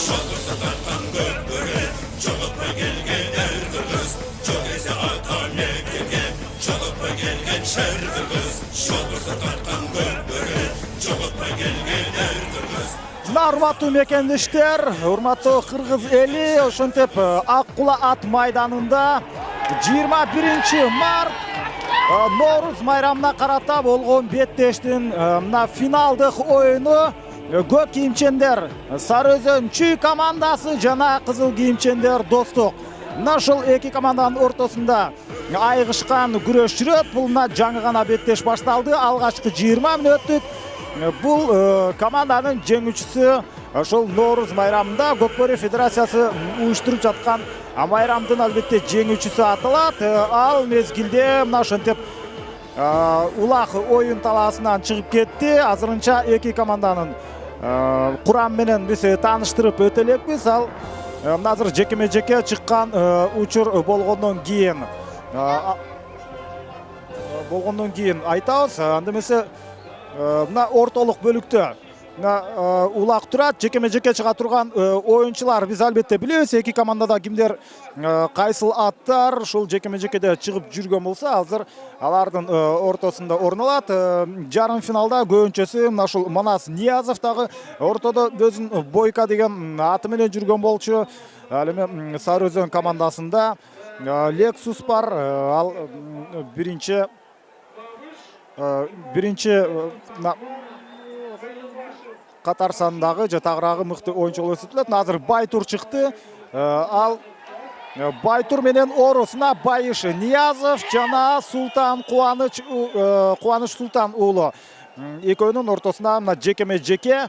Şolursa tartan gör çolupra gelgen er kız. Çok ese atan mekkeге çolupra gelgen şer kız. Şolursa tartan gör çolupra gelgen er kız. Урматтуу мекендештер, урматтуу кыргыз эли, ошентип Аккула ат майданында 21 март Норуз майрамына карата болгон беттештин мына финалдык оюну көк кийимчендер Сары Өзөн Чүй командасы жана Кызыл кийимчендер Достук. Мына ушул эки команданын ортосунда айыгышкан күрөш жүрөт. Бул мына жаңы гана беттеш башталды. Алгачкы 20 мүнөттүк бул команданын жеңүүчүсү ошол Норуз майрамында Көкбөрү Федерациясы уюштуруп жаткан майрамдын албетте жеңүүчүсү аталат. Ал мезгилде мына ошентип улак оюн талаасынан чыгып кетти. Азырынча эки команданын курамы менен биз тааныштырып өтө элекпиз. Ал мына азыр жекеме-жеке чыккан учур болгондон кийин айтабыз. Анда эмесе мына ортолук бөлүктө улак турат, жекеме-жеке чыга турган оюнчулар биз албетте билебиз. Эки командада кимдер кайсыл аттар ушул жекеме-жекеде чыгып жүргөн болсо, азыр алардын ортосунда орун алат. Жарым финалда көбүнчөсү мына ушул Манас Ниязов дагы ортодо өзүн Бойка деген аты менен жүргөн болчу. Ал эми Сары Өзөн командасында Lexus бар. Ал биринчи катар сандагы же тагыраагы мыкты оюнчу болуп эсептелет. Азыр Байтур чыкты. Ал Байтур менен орусуна Байыш Ниязов жана Кубаныч Султан уулу. Экөөнүн ортосуна мына жекеме-жеке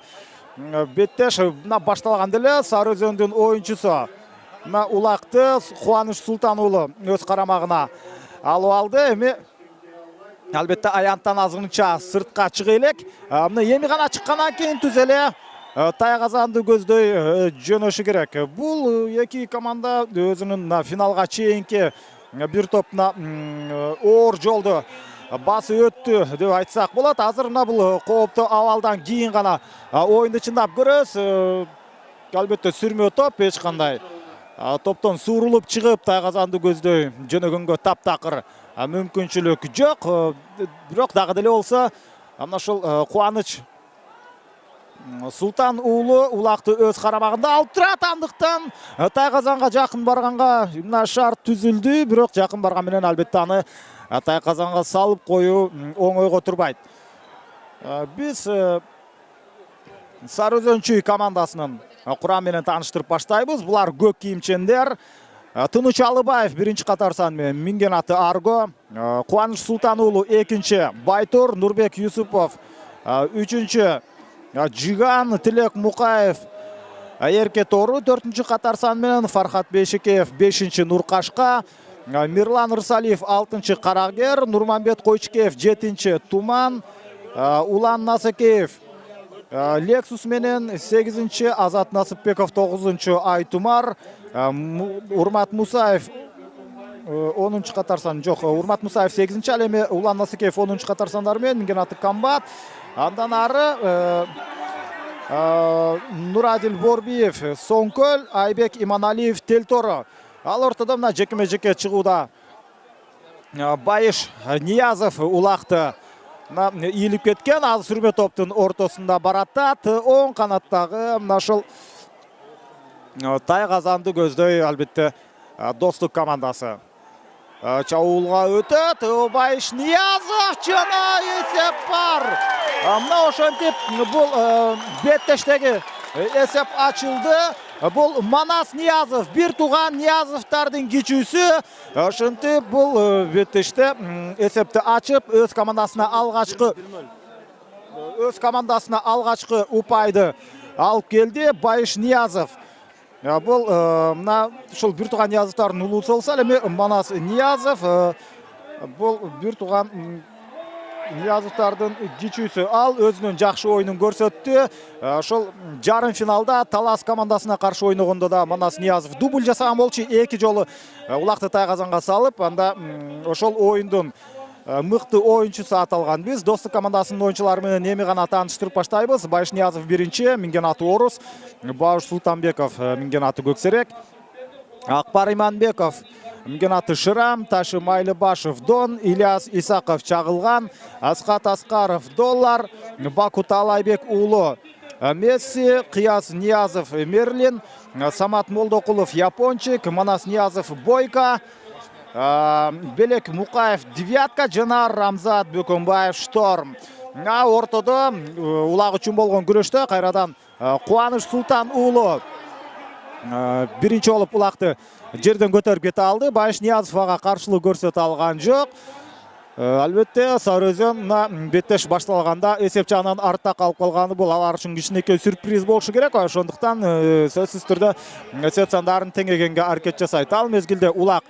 беттеш мына башталганда эле Сары Өзөндүн оюнчусу мына улакты Кубаныч Султан уулу өз карамагына алып алды. Эми албетте аянттан азырынча сыртка чыга элек. Мына эми гана чыккандан кийин түз эле Тайгазанды көздөй жөнөшү керек. Бул эки команда өзүнүн финалга чейинки бир топна оор жолду басып өттү деп айтсак болот. Азыр мына бул кооптуу абалдан кийин гана оюнду чындап көрөбүз. Албетте сүрмө топ, эч кандай топтон суурулуп чыгып Тайгазанды көздөй жөнөгөнгө таптакыр мүмкүнчүлүк жок. Бирок дагы деле болсо мына ушул Кубаныч Султан уулу улакты өз карамагында алып турат. Андыктан Тайгазанга жакын барганга мына шарт түзүлдү. Бирок жакын барган менен албетте аны Тайгазанга салып коюу оңойго турбайт. Биз Сары Өзөн Чүй командасынын курамы менен тааныштырып баштайбыз. Булар көк кийимчендер. Тыныч Алыбаев биринчи катар сан менен минген аты Арго. Кубаныч Султан уулу экинчи, Байтур Нурбек Юсупов үчүнчү, Жиган Тилек Мукаев Эрке Тору 4-чү катар сан менен, Фархат Бейшекеев 5-чи Нуркашка, Мирлан Рысалиев 6-чы Карагер, Нурманбет Койчукеев 7-чи Туман, Улан Насекеев Lexus менен 8-чи, Азат Насыпбеков 9-чу Айтумар, Урмат Мусаев 10-чу катар сан жок, Урмат Мусаев 8-чи, ал эми Улан Насекеев 10-чу катар сандар менен минген аты Камбат. Андан ары Нурадил Борбиев Соңкөл, Айбек Иманалиев Телторо. Ал ортодо мына жекеме-жеке чыгууда Байыш Ниязов улакты ийилип кеткен. Ал сүрмө топтун ортосунда баратат. Оң канаттагы мына ушул Тайгазанды көздөй албетте Достук командасы чабуулга өтөт. Байыш Ниязов жана эсеп бар. Мына ошентип бул беттештеги эсеп ачылды. Бул Манас Ниязов, бир тууган Ниязовдардын кичүүсү. Ошентип бул беттеште эсепти ачып өз командасына алгачкы упайды алып келди Байыш Ниязов. Бул мына ушул бир тууган Ниязовдардын уулусу болсо, эми Манас Ниязов бул бир тууган Ниязовдардын кичүүсү. Ал өзүнүн жакшы оюнун көрсөттү. Ошол жарым финалда Талас командасына каршы ойногондо да Манас Ниязов дубль жасаган болчу. Эки жолу улакты Тайгазанга салып, анда ошол оюндун мыкты оюнчусу аталган. Биз Достук командасынын оюнчулары менен эми гана тааныштырып баштайбыз. Байшниязов биринчи, минген аты Орус, Бауш Султанбеков, минген аты Көксерек, Акбар Иманбеков, минген аты Шырам, Ташы Майлыбашев Дон, Ильяс Исаков Чагылган, Асхат Аскаров Доллар, Бакут Алайбек уулу Месси, Кыяз Ниязов Мерлин, Самат Молдокулов Япончик, Манас Ниязов Бойко, Белек Мукаев Девятка, жана Рамзат Бөкөнбаев Шторм. Ортодо улак үчүн болгон күрөштө кайрадан Кубаныч Султан уулу биринчи болуп улакты жерден көтөрүп кете алды. Байшниязов ага каршылык көрсөтө алган жок. Албетте Сарыөзөн мына беттеш башталганда эсеп жагынан артта калып калганы бул алар үчүн кичинекей сюрприз болушу керек. Ошондуктан сөзсүз түрдө эсеп сандарын теңегенге аракет жасайт. Ал мезгилде улак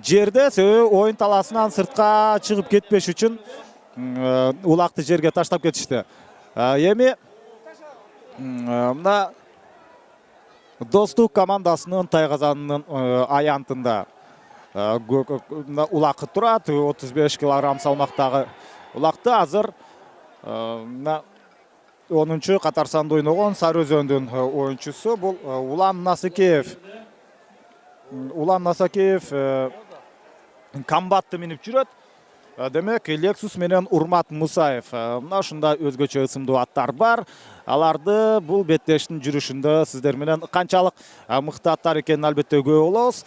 жерде оюн таласынан сыртка чыгып кетпеш үчүн улакты жерге таштап кетишти. Эми мына Достук командасынын Тайгазанынын аянтында улакы турат, 35 килограмм салмактагы улакты азыр 10-чу катар санда ойногон Сарыөзөндүн оюнчусу бул Улан Насыкеев. Улан Насыкеев комбатты минип жүрөт. Демек, Лексус менен Урмат Мусаев. Мына ушунда өзгөчө ысымдуу аттар бар. Аларды бул беттештин жүрүшүндө сиздер менен канчалык мыкты аттар экенин албетте көрө болобуз.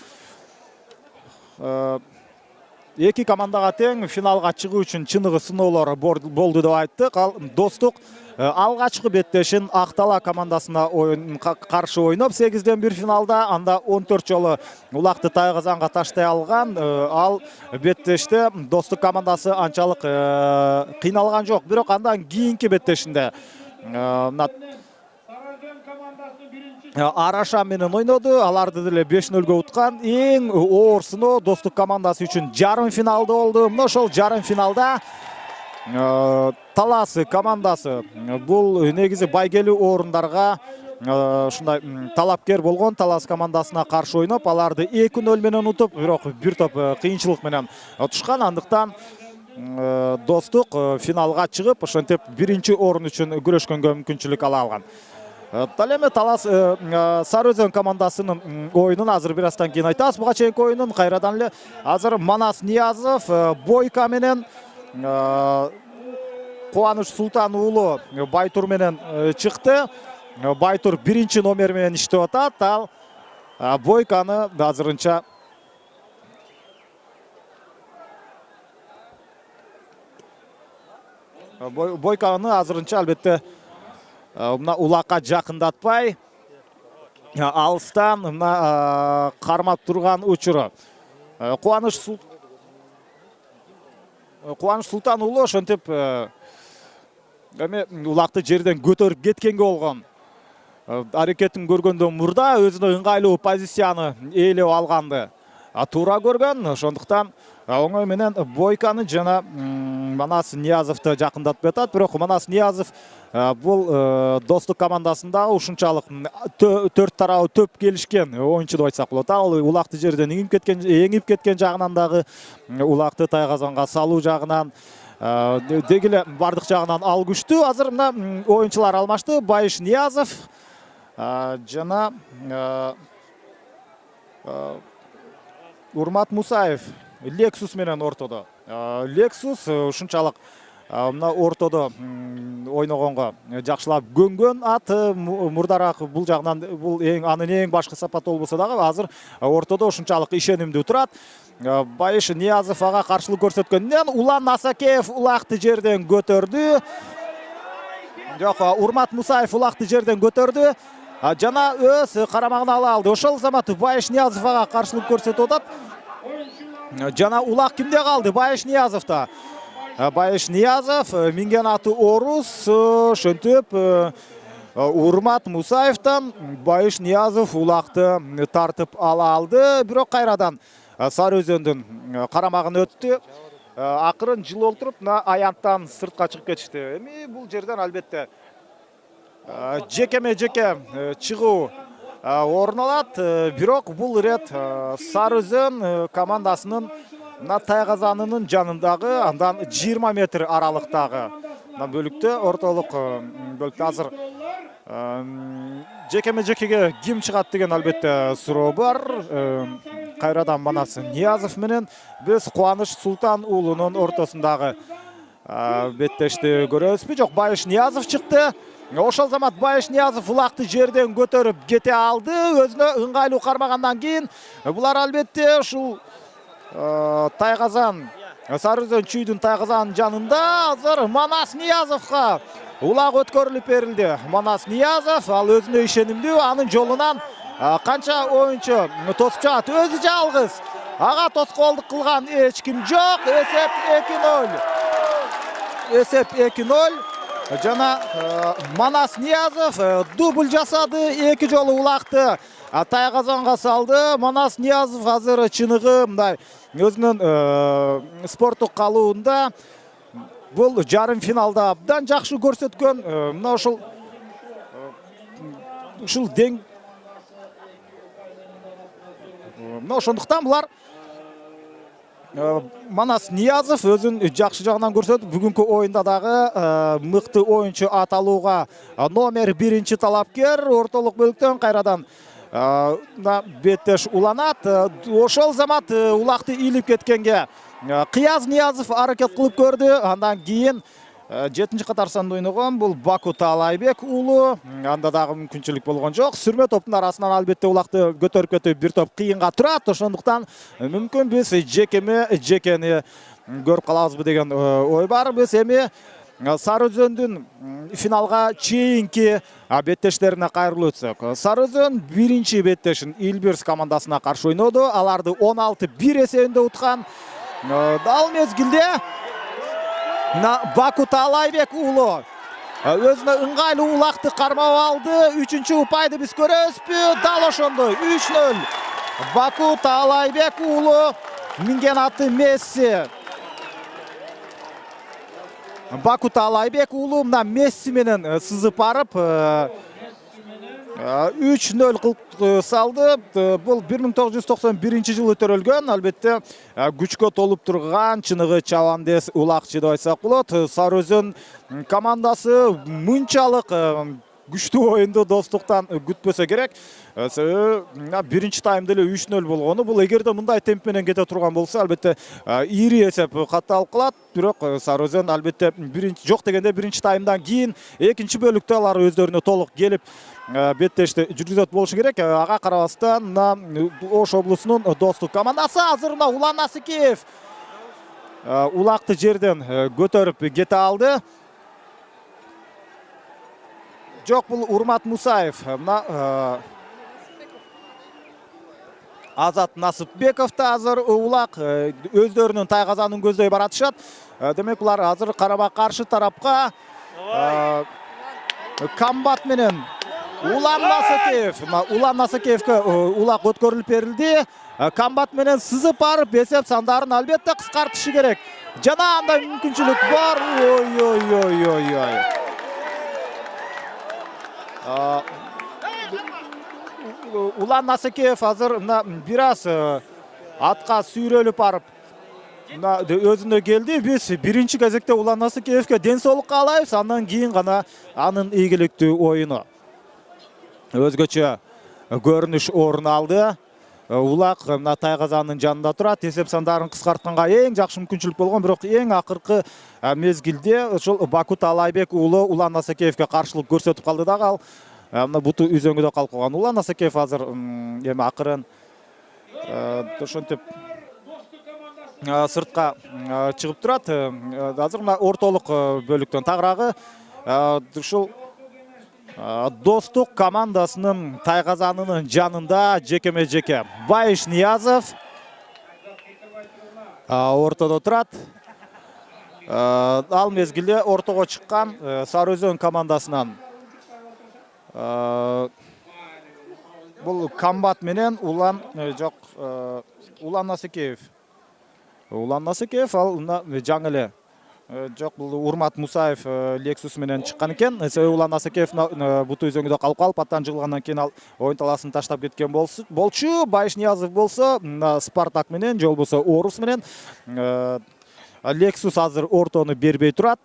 Эки командага тең финалга чыгуу үчүн чыныгы сыноолор болду деп айттык. Ал Достук алгачкы беттешин Актала командасына каршы ойноп 8-1 финалда, анда 14 жолу улакты Тайгазанга таштай алган. Ал беттеште Достук командасы анчалык кыйналган жок. Бирок андан кийинки беттешинде Араша менен ойноду. Аларды деле 5-0 уткан. Эң оор сыноо Достук командасы үчүн жарым финалда болду. Мына ошол жарым финалда Талас командасы бул негизи байгелүү орундарга ушундай талапкер болгон Талас командасына каршы ойноп, аларды 2-0 менен утуп, бирок бир топ кыйынчылык менен утушкан. Андыктан Достук финалга чыгып, ошентип биринчи орун үчүн күрөшкөнгө мүмкүнчүлүк ала алган. Дал эми Талас Сарыөзөн командасынын оюнун азыр бир аздан кийин айтабыз. Буга чейинки оюнун кайрадан эле азыр Манас Ниязов Бойко менен Кубаныч Султан уулу Байтур менен чыкты. Байтур биринчи номер менен иштеп атат. Ал Бойканы азырынча албетте мына улакка жакындатпай, алыстан мына кармап турган учуру. Кубаныч Султан уулу ошентип эми улакты жерден көтөрүп кеткенге болгон аракетин көргөндөн мурда өзүнө ыңгайлуу позицияны ээлеп алганды туура көргөн. Ошондуктан оңой менен Бойканы жана Манас Ниязовду жакындатып атат. Бирок Манас Ниязов бул Достук командасында ушунчалык төрт тарабы төп келишкен оюнчу деп айтсак болот. Ал улакты жерден эңип кеткен жагынан дагы улакты Тайгазанга салуу жагынан дегиле бардык жагынан ал күчтүү. Азыр мына оюнчулар алмашты. Байшниязов жана Урмат Мусаев Лексус менен ортодо. Лексус ушунчалык мына ортодо ойногонго жакшылап көнгөн ат. Мурдараак бул жагынан бул анын эң башкы сапаты болбосо дагы азыр ортодо ушунчалык ишенимдүү турат. Байшниязов ага каршылык көрсөткөндөн Улан Насыкеев улакты жерден көтөрдү. Жок, Урмат Мусаев улакты жерден көтөрдү. Жана өз карамагына ала алды. Ошол замат Байшниязов ага каршылык көрсөтүп атат. Жана улак кимде калды? Байшниязовда. Байшниязов минген аты Орус, ошентип Урмат Мусаевтан Байшниязов улакты тартып ала алды. Бирок кайрадан Сарыөзөндүн карамагына өттү. Акырын жыл олтуруп аянттан сыртка чыгып кетишти. Эми бул жерден албетте жекеме-жеке чыгуу орун алат. Бирок бул ирет Сарыөзөн командасынын мына тайгазанынын жанындагы андан 20 метр аралыктагы мына бөлүктө ортолук бөлүктө азыр жекеме жекеге ким чыгат деген албетте суроо бар. Кайрадан Манас Ниязов менен биз Кубаныч Султан уулунун ортосундагы беттешти көрөбүзбү? Жок, Байыш Ниязов чыкты. Ошол замат Байыш Ниязов улакты жерден көтөрүп кете алды. Өзүнө ыңгайлуу кармагандан кийин булар албетте ушул Тайгазан, Сарыөзөн Чүйдүн Тайгазанын жанында азыр Манас Ниязовго улак өткөрүлүп берилди. Манас Ниязов ал өзүнө ишенимдүү, анын жолунан канча оюнчу тосуп чыгат, өзү жалгыз. Ага тоскоолдук кылган эч ким жок. Эсеп 2-0. Эсеп 2-0. Жана Манас Ниязов дубль жасады, эки жолу улакты Тайгазанга салды. Манас Ниязов азыр чыныгы мындай өзүнүн спорттук калыбында бул жарым финалда абдан жакшы көрсөткөн. Мына ушул дең мына ошондуктан булар Манас Ниязов өзүн жакшы жагынан көрсөтүп, бүгүнкү оюнда дагы мыкты оюнчу аталууга номер 1 талапкер. Ортолук бөлүктөн кайрадан беттеш уланат. Ошол замат улакты ийилип кеткенге Кыяз Ниязов аракет кылып көрдү. Андан кийин 7-нчи катар санда ойногон бул Баку Таалайбек уулу. Анда дагы мүмкүнчүлүк болгон жок. Сүрмө топтун арасынан албетте улакты көтөрүп кетип бир топ кыйынга турат. Ошондуктан мүмкүн биз жекени көрүп калабызбы деген ой бар. Биз эми Сарыөзөндүн финалга чейинки беттештерине кайрылып өтсөк. Сарыөзөн биринчи беттешин Илбирс командасына каршы ойноду. Аларды 16-1 эсебинде уткан. Дал мезгилде Баку Таалайбек уулу өзүнө ыңгайлуу улакты кармап алды. 3-чү упайды биз көрөбүзбү? Дал ошондой 3-0. Баку Таалайбек уулу минген аты Месси. Баку Таалайбек уулу мына Месси менен сызып барып 3-0 кылып салды. Бул 1991 жылы төрөлгөн, албетте күчкө толуп турган чыныгы чабандес улакчы деп айтсак болот. Сарыөзөн командасы мынчалык күчтүү оюнду достуктан күтпөсө керек. Биринчи таймда эле 3-0 болгону, бул эгерде мындай темп менен кете турган болсо, албетте ири эсеп катталып калат. Бирок Сарыөзөн албетте жок дегенде биринчи таймдан кийин экинчи бөлүктө алар өздөрүнө толук келип беттешти жүргүзөт болушу керек. Ага карабастан Ош облусунун достук командасы азыр Улан Насыкеев улакты жерден көтөрүп кете алды. Жок, бул Урмат Мусаев. Мына Азат Насыпбеков да азыр улак өздөрүнүн Тайгазанын көздөй баратышат. Демек булар азыр карама каршы тарапка Камбат менен Улан Насыкеев. Улан Насыкеевке улак өткөрүлүп берилди. Камбат менен сызып барып эсеп сандарын албетте кыскартышы керек. Жана андай мүмкүнчүлүк бар. Ой. Улан Насыкеев азыр бир аз атка сүйрөлүп барып өзүнө келди. Биз биринчи кезекте Улан Насыкеевке ден соолук каалайбыз, андан кийин гана анын ийгиликтүү оюну өзгөчө көрүнүш орун алды. Улак мына Тайгазанын жанында турат. Эсеп сандарын кыскартканга эң жакшы мүмкүнчүлүк болгон, бирок эң акыркы мезгилде ошол Баку Таалайбек уулу Улан Насыкеевке каршылык көрсөтүп калды дагы. Ал мына буту үзөңгүдө калып калган Улан Насыкеев азыр эми акырын ошентип сыртка чыгып турат. Азыр мына ортолук бөлүктөн тагыраагы ушул достук командасынын Тайгазанынын жанында жекеме жеке Байыш Ниязов ортодо турат. Ал мезгилде ортого чыккан Сарыөзөн командасынан бул Камбат менен Улан Насыкеев. Улан Насыкеев ал жаңы эле Жок, бул Урмат Мусаев Lexus менен чыккан экен. Себеби Улан Асакеев буту өзөңүдө калып калып, аттан жыгылгандан кийин ал оюн таласын таштап кеткен болчу. Байыш Ниязов болсо Спартак менен, же болбосо Орус менен. Lexus азыр ортону бербей турат.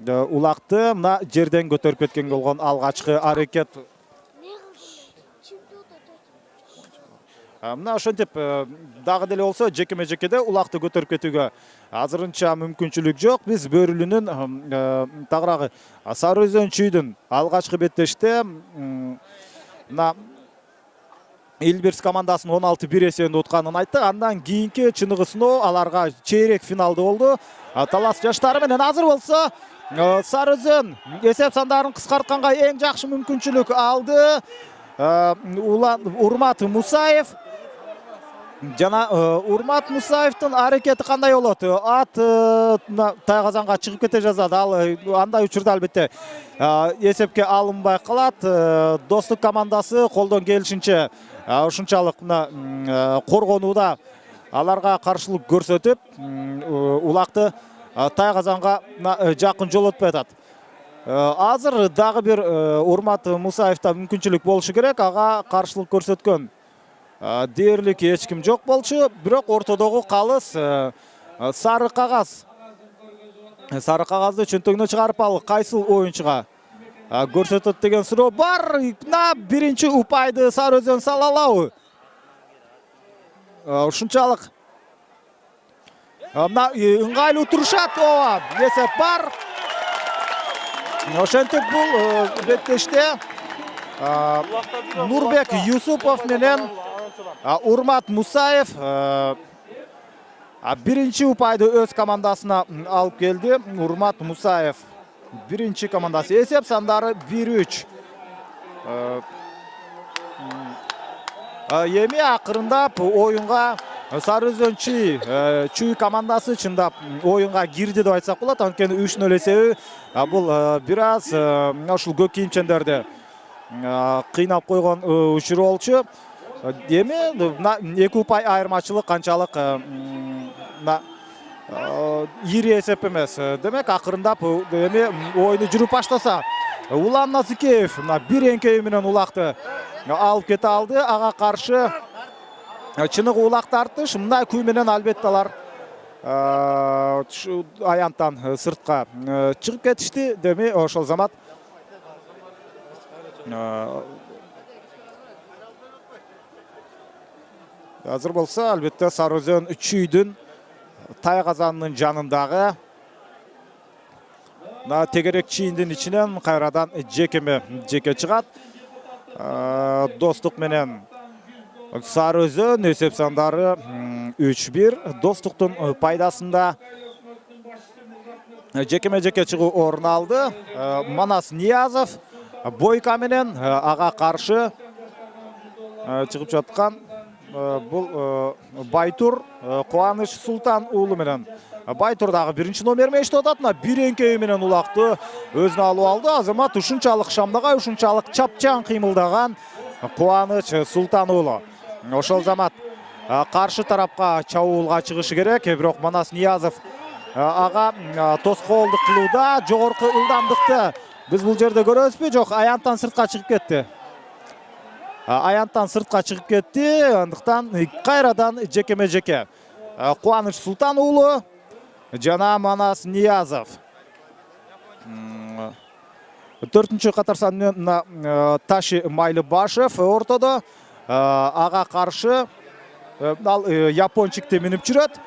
Улакты мына жерден көтөрүп кеткен болгон алгачкы аракет. Мына ошентип дагы деле болсо жекеме-жекеде улакты көтөрүп кетүүгө азырынча мүмкүнчүлүк жок. Биз Бөрүлүнүн тагыраагы Сары Өзөн чүйдүн алгачкы беттеште мына Элберс командасын 16-1 эсебинде утканын айттык. Андан кийинки чыныгы сыноо аларга чейрек финалда болду. Талас жаштары менен азыр болсо Сары Өзөн эсеп сандарын кыскартканга эң жакшы мүмкүнчүлүк алды. Урмат Мусаев жана Урмат Мусаевдин аракети кандай болот? Ат тайгазанга чыгып кете жазат. Ал андай учурда албетте эсепке алынбай калат. Достук командасы колдон келишинче ушунчалык коргонууда аларга каршылык көрсөтүп, улакты тайгазанга жакын жолотпой атат. Азыр дагы бир Урмат Мусаевда мүмкүнчүлүк болушу керек. Ага каршылык көрсөткөн дээрлик эч ким жок болчу. Бирок ортодогу калыс сары кагаз. Сары кагазды чөнтөгүнө чыгарып ал кайсыл оюнчуга көрсөтөт деген суроо бар. Биринчи упайды Сары Өзөн сала алабы? Ушунчалык ыңгайлуу турушат. Эсеп бар. Ошентип бул беттеште Нурбек Юсупов менен Урмат Мусаев биринчи упайды өз командасына алып келди. Урмат Мусаев биринчи командасы. Эсеп сандары 1-3. Эми акырындап оюнга Сары Өзөн чүй командасы чындап оюнга кирди деп айтсак болот. Анткени 3-0 эсеби бул бир аз ушул көк кийимчендерди кыйнап койгон учур болчу. Эми 2 упай айырмачылык канчалык ири эсеп эмес. Демек акырындап эми оюну жүрүп баштаса, Улан Асакеев бир эңкеи менен улакты алып кете алды. Ага каршы чыныгы улак тартыш. Мындай күй менен албетте алар аянттан сыртка чыгып кетишти. Деми ошол замат азыр болсо албетте Сары Өзөн чүйдүн тайгазанынын жанындагы тегерек чийиндин ичинен кайрадан жеке чыгат. Достук менен Сары Өзөн эсеп сандары 3-1. Достуктун пайдасында жекеме-жеке чыгуу орун алды. Манас Ниязов Бойка менен ага каршы чыгып жаткан бул Байтур Кубаныч Султан уулу менен. Байтур дагы биринчи номер меште атат. Бир эңкеи менен улакты өзүнө алып алды. Азамат ушунчалык шамдагай, ушунчалык чапчан кыймылдаган Кубаныч Султан уулу. Ошол замат каршы тарапка чабуулга чыгышы керек. Бирок Манас Ниязов ага тоскоолдук кылууда. Жогорку ылдамдыкты биз бул жерде көрөбүзбү? Жок, аянттан сыртка чыгып кетти. Аянттан сыртка чыгып кетти. Андыктан кайрадан жекеме-жеке Кубаныч Султан уулу жана Манас Ниязов. 4-чү катар санында Таши Майлыбашев ортодо. Ага каршы ал япончикти минип жүрөт.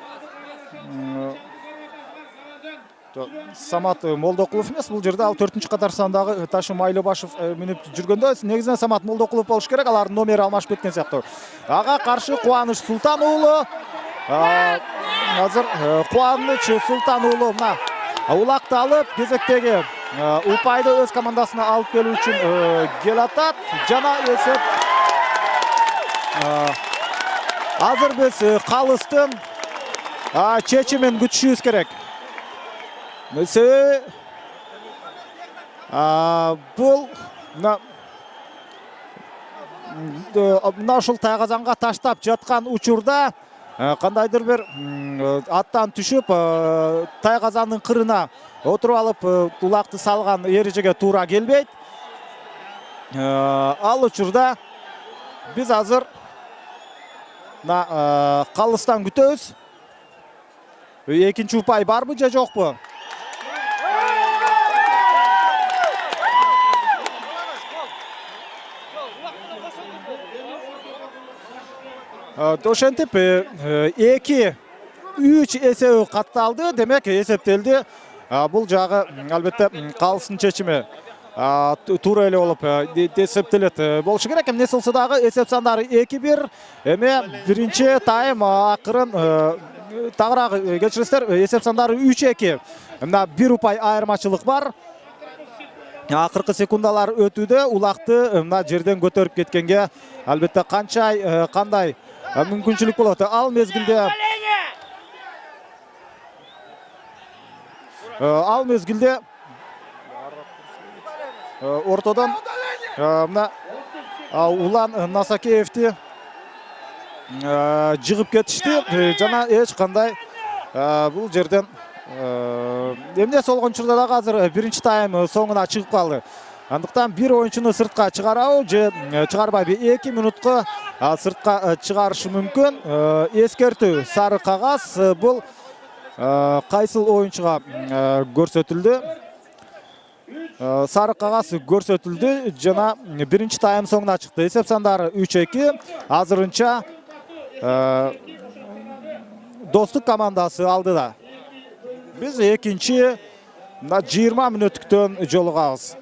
Самат Молдокулов эмес, бул жерде ал 4-чү катар сандагы Таши Майлыбашев минип жүргөндө негизинен Самат Молдокулов болуш керек. Алардын номери алмашып кеткен сыяктуу. Ага каршы Кубаныч Султан уулу. Азыр Кубаныч Султан уулу улакты алып кезектеги упайды өз командасына алып келүү үчүн келатат. Жана эсеп азыр биз калыстын чечимин күтүшүбүз керек. Себеби бул мына ушул тайгазанга таштап жаткан учурда кандайдыр бир аттан түшүп Тайгазандын кырына отуруп алып улакты салган эрежеге туура келбейт. Ал учурда биз азыр калыстан күтөбүз. Экинчи упай барбы же жокпу? Ошентип 2-3 эсеби катталды. Демек эсептелди. Бул жагы албетте калыстын чечими туура эле болуп эсептелет болушу керек. Эмне кылса дагы эсеп сандары 2-1. Эми биринчи тайм акырын тагыраак кечиресиздер, эсеп сандары 3-2. Мына 1 упай айырмачылык бар. Акыркы секундалар өтүүдө улакты мына жерден көтөрүп кеткенге албетте кандай мүмкүнчүлүк болот. Ал мезгилде ортодон мына Улан Насакеевти жыгып кетишти жана эч кандай бул жерден эмне болгон учурда дагы азыр биринчи тайм соңуна чыгып калды. Андыктан бир оюнчуну сыртка чыгарабы же чыгарбайбы 2 минутка сыртка чыгарышы мүмкүн. Эскертүү сары кагаз бул кайсыл оюнчуга көрсөтүлдү? Сары кагаз көрсөтүлдү жана биринчи тайм соңуна чыкты. Эсеп сандары 3-2. Азырынча Достук командасы алдыда. Биз экинчи 20 мүнөттүктөн жолугабыз.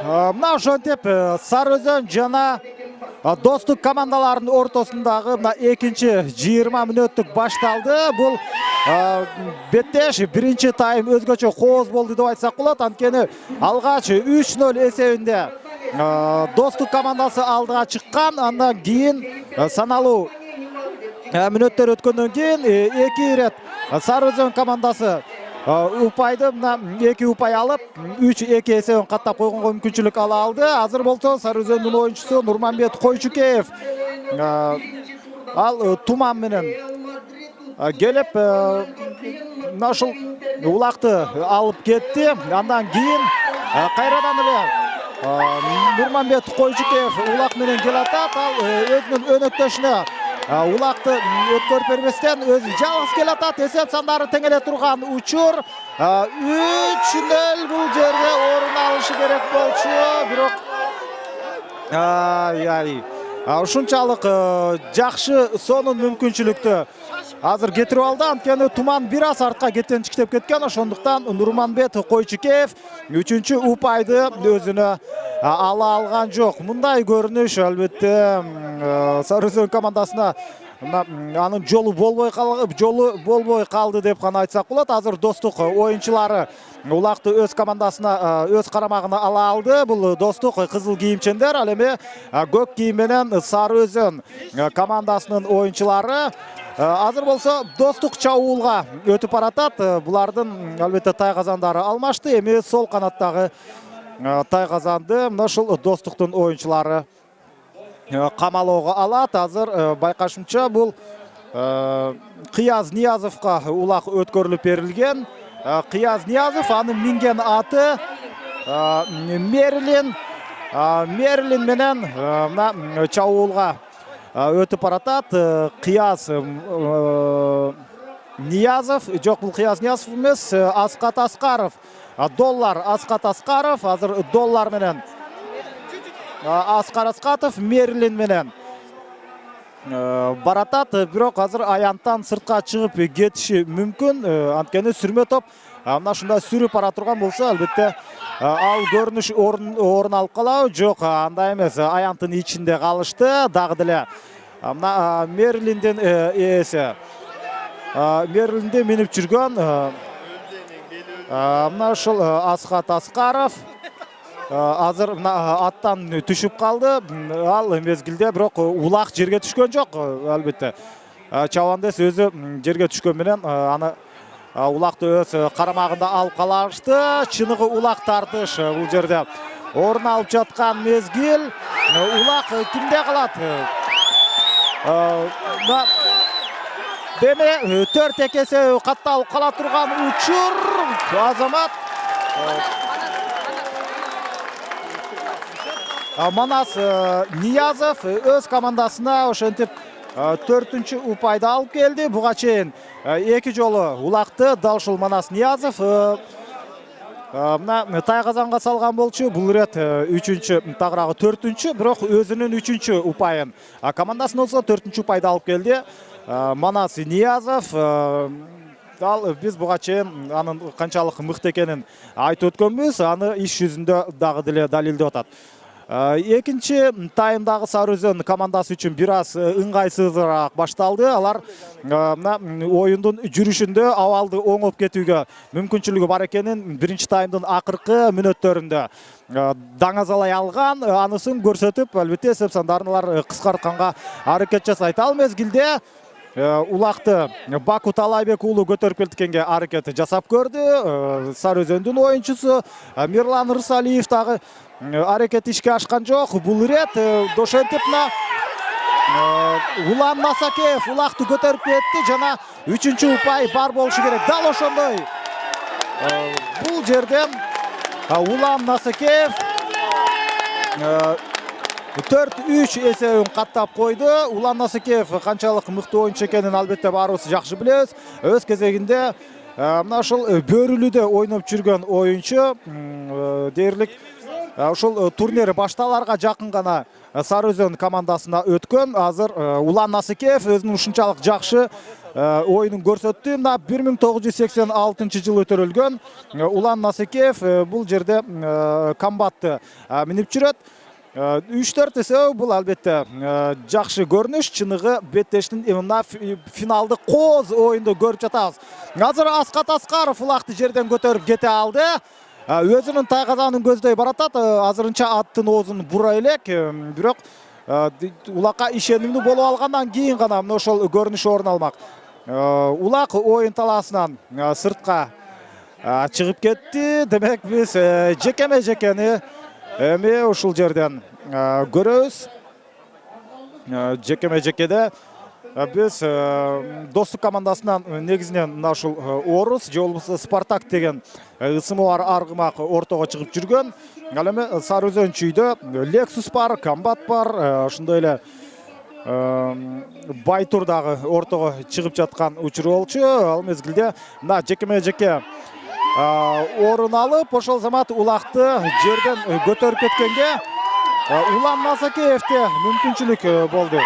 Мына ошентип Сарыөзөн жана Достук командаларынын ортосундагы мына экинчи 20 мүнөттүк башталды. Бул беттеш биринчи тайм өзгөчө кооз болду деп айтсак болот. Анткени алгач 3-0 эсебинде Достук командасы алдыга чыккан. Андан кийин саналуу мүнөттөр өткөндөн кийин 2 ирет Сарыөзөн командасы упайды мына 2 упай алып 3-2 эсебин каттап койгонго мүмкүнчүлүк ала алды. Азыр болсо Сарыөзөндүн оюнчусу Нурманбет Койчукеев ал туман менен келип мына ушул улакты алып кетти. Андан кийин кайрадан эле Нурманбет Койчукеев улак менен келатат. Ал өзүнүн өнөктөшүнө улакты өткөрүп бербестен өзү жалгыз келатат. Эсеп сандары тең эле турган учур 3-0 бул жерде орун алышы керек болчу. Бирок ушунчалык жакшы сонун мүмкүнчүлүктү азыр кетирип алды. Анткени туман бир аз артка кетенчиктеп кеткен. Ошондуктан Нурманбет Койчукеев 3-чү упайды өзүнө ала алган жок. Мындай көрүнүш албетте Сарыөзөн командасына анын жолу болбой калды деп гана айтсак болот. Азыр Достук оюнчулары улакты өз командасына өз карамагына ала алды. Бул Достук кызыл кийимчендер, ал эми көк кийим менен Сарыөзөн командасынын оюнчулары. Азыр болсо Достук чабуулга өтүп баратат. Булардын албетте Тайгазандары алмашты. Эми сол канаттагы Тайгазанды мына ушул Достуктун оюнчулары камалоого алат. Азыр байкашымча бул Кыяз Ниязовго улак өткөрүлүп берилген. Кыяз Ниязов анын минген аты Мерлин менен мына чабуулга өтүп баратат. Кыяз Ниязов, жок бул Кыяз Ниязов эмес, Аскат Аскаров. Доллар Аскат Аскаров, азыр Доллар менен Аскар Аскатов Мерлин менен баратат. Бирок азыр аянттан сыртка чыгып кетиши мүмкүн. Анткени сүрмө топ мына ушундай сүрүп бара турган болсо албетте ал көрүнүш орун алып калабы? Жок, андай эмес. Аянттын ичинде калышты. Дагы деле мына Мерлиндин ээси Мерлинде минип жүргөн мына ушул Аскат Аскаров азыр аттан түшүп калды. Ал мезгилде бирок улак жерге түшкөн жок, албетте. Чабандес өзү жерге түшкөн менен аны улакты өз карамагында алып калышты. Чыныгы улак тартыш бул жерде орун алып жаткан мезгил. Улак кимде калат? Деме 4 эсе катталып кала турган учур. Азамат Манас Ниязов өз командасына ошентип 4-чү упайды алып келди. Буга чейин 2 жолу улакты дал ушул Манас Ниязов мына Тайгазанга салган болчу. Бул ирет 3-чү, тагыраагы 4-чү, бирок өзүнүн 3-чү упайын командасын болсо 4-чү упайды алып келди. Манас Ниязов ал биз буга чейин анын канчалык мыкты экенин айтып өткөнбүз. Аны иш жүзүндө дагы деле далилдеп атат. Экинчи таймдагы Сары Өзөн командасы үчүн бир аз ыңгайсызыраак башталды. Алар оюндун жүрүшүндө абалды оңоп кетүүгө мүмкүнчүлүгү бар экенин биринчи таймдын акыркы мүнөттөрүндө даңазалай алган. Анысын көрсөтүп, албетте эсеп сандарын алар кыскартканга аракет жасайт. Ал мезгилде улакты Баку Талайбек уулу көтөрүп келткенге аракет жасап көрдү. Сары Өзөндүн оюнчусу Мирлан Рысалиев дагы аракет ишке ашкан жок. Бул ирет Дошентипна Улан Насакеев улакты көтөрүп кетти жана 3-чү упай бар болушу керек. Дал ошондой бул жерден Улан Насакеев 4-3 эсебин каттап койду. Улан Насакеев канчалык мыкты оюнчу экенин албетте баарыбыз жакшы билебиз. Өз кезегинде мына ушул Бөрүлүдө ойноп жүргөн оюнчу дээрлик ушул турнир башталарга жакын гана Сары Өзөн командасына өткөн. Азыр Улан Насакеев өзүнүн ушунчалык жакшы оюнун көрсөттү. Мына 1986 жылы төрөлгөн Улан Насакеев бул жерде комбатты минип жүрөт. 3-4 эсеб бул албетте жакшы көрүнүш. Чыныгы беттештин мына финалдык кооз оюнду көрүп жатабыз. Азыр Аскат Аскаров улакты жерден көтөрүп кете алды. Өзүнүн тайгазанын көздөй баратат. Азырынча аттын оозун бура элек, бирок улакка ишенимдүү болуп алгандан кийин гана мына ошол көрүнүш орун алмак. Улак оюн талаасынан сыртка чыгып кетти. Демек биз жекеме жекени эми ушул жерден көрөбүз. Жекеме жекеде биз Достук командасынан негизинен мына ушул Орус же болбосо Спартак деген ысымы бар аргымак ортого чыгып жүргөн. Ал эми Сары Өзөн чүйдө Lexus бар, Комбат бар, ошондой эле Байтур дагы ортого чыгып жаткан учур болчу. Ал мезгилде мына жекеме жеке орун алып, ошол замат улакты жерден көтөрүп кеткенге Улан Насакеевде мүмкүнчүлүк болду.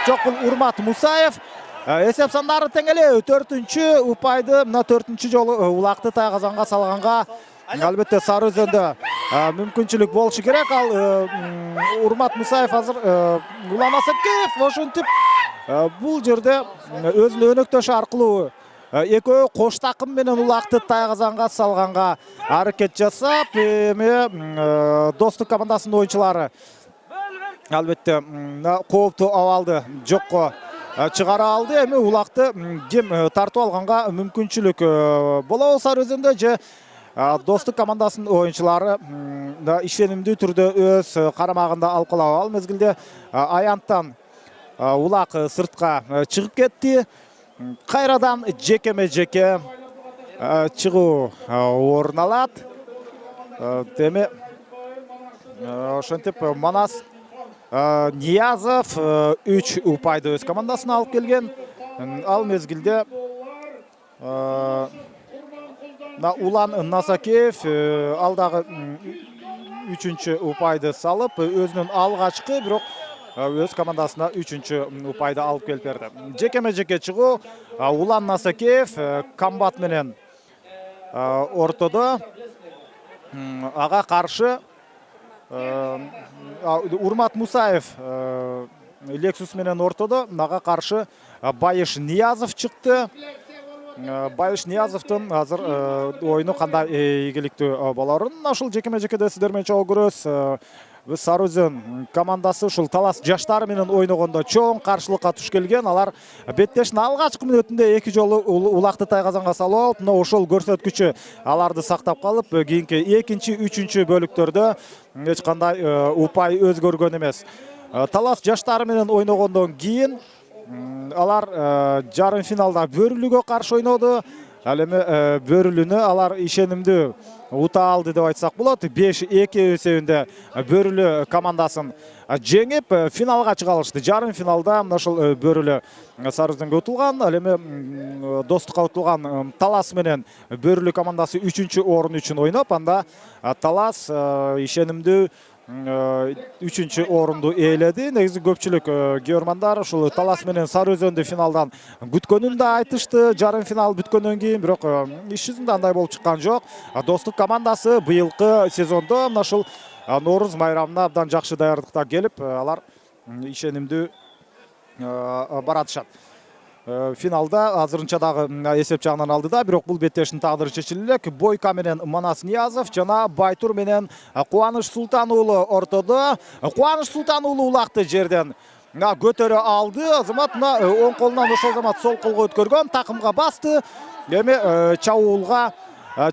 Жок, бул Урмат Мусаев. Эсеп сандары теңелүү. 4-чү упайды мына 4-чү жолу улакты Тайгазанга салганга албетте Сары Өзөндө мүмкүнчүлүк болушу керек. Ал Урмат Мусаев азыр Улан Насакеев ошентип бул жерде өзүнүн өнөктөшү аркылуу экөө кош такым менен улакты Тайгазанга салганга аракет жасап, эми Достук командасынын оюнчулары албетте кооптуу абалды жокко чыгара алды. Эми улакты ким тартып алганга мүмкүнчүлүк болобу Сары Өзөндө же Достук командасынын оюнчулары ишенимдүү түрдө өз карамагында алып калабы. Ал мезгилде аянттан улак сыртка чыгып кетти. Кайрадан жекеме жеке чыгуу орун алат. Эми ошентип Манас Ниязов 3 упайды өз командасына алып келген. Ал мезгилде Улан Насакеев ал дагы 3-чү упайды салып, өзүнүн алгачкы, бирок өз командасына 3-чү упайды алып келип берди. Жекеме жеке чыгуу Улан Насакеев Комбат менен ортодо, ага каршы Урмат Мусаев Lexus менен ортодо, ага каршы Байыш Ниязов чыкты. Байыш Ниязовдун азыр оюну кандай ийгиликтүү болорун ушул жекеме-жекеде сиздер менен чогуу көрөбүз. Біз Сарыөзөн командасы ушул Талас жаштары менен ойногондо чоң каршылыкка туш келген. Алар беттештин алгачкы мүнөтүндө 2 жолу улакты тайгазанга салып алып, мына ошол көрсөткүчү аларды сактап калып, кийинки 2-3 бөлүктөрдө эч кандай упай өзгөргөн эмес. Талас жаштары менен ойногондон кийин алар жарым финалда Бөрүлүгө каршы ойноду. Ал эми Бөрүлүнү алар ишенимдүү ута алды деп айтсак болот. 5-2 эсебинде Бөрүлү командасын жеңип финалга чыга алышты. Жарым финалда мына ошол Бөрүлү Сарыөзөнгө утулган. Ал эми достукка утулган Талас менен Бөрүлү командасы 3-орун үчүн ойноп, анда Талас ишенимдүү 3-орунду ээледи. Негизи көпчүлүк геормандар ушул Талас менен Сарыөзөндү финалдан күткөнүн да айтышты. Жарым финал бүткөндөн кийин, бирок иш жүзүндө андай болуп чыккан жок. Достук командасы быйылкы сезондо мына ушул Нооруз майрамына абдан жакшы даярдыкта келип, алар ишенимдүү баратышат. Финалда азырынча дагы эсеп жагынан алдыда, бирок бул беттештин тагдыры чечиле элек. Бойка менен Манас Ниязов жана Байтур менен Кубаныч Султан уулу ортодо. Кубаныч Султан уулу улакты жерден көтөрө алды. Азамат мына оң колунан ошол замат сол колго өткөргөн, такымга басты. Эми чабуулга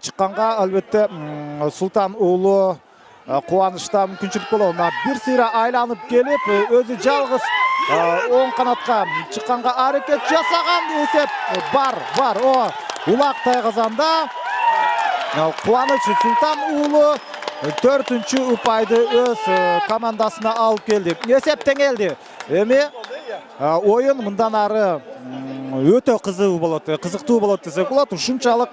чыкканга албетте Султан уулу Кубанычта мүмкүнчүлүк болот. Бир сыйра айланып келип, өзү жалгыз оң канатка чыкканга аракет жасаган. Эсеп бар. Улак тайгазанда Кубаныч Султан уулу 4-үчү упайды өз командасына алып келди. Эсеп теңелди. Эми оюн мындан ары өтө кызыктуу болот десек болот. Ушунчалык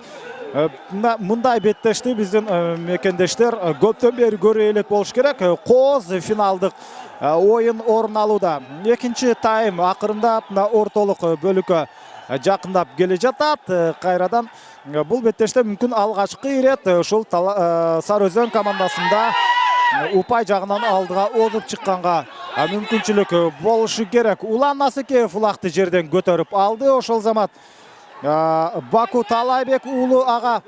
мындай беттешти биздин мекендештер көптөн бери көрө элек болуш керек. Кооз финалдык оюн орун алууда. Экинчи тайм акырындап ортолук бөлүккө жакындап келе жатат. Кайрадан бул беттеште мүмкүн алгачкы ирет ушул Сарыөзөн командасында упай жагынан алдыга озуп чыкканга мүмкүнчүлүк болушу керек. Улан Насыкеев улакты жерден көтөрүп алды. Ошол замат Баку Талайбек уулу ага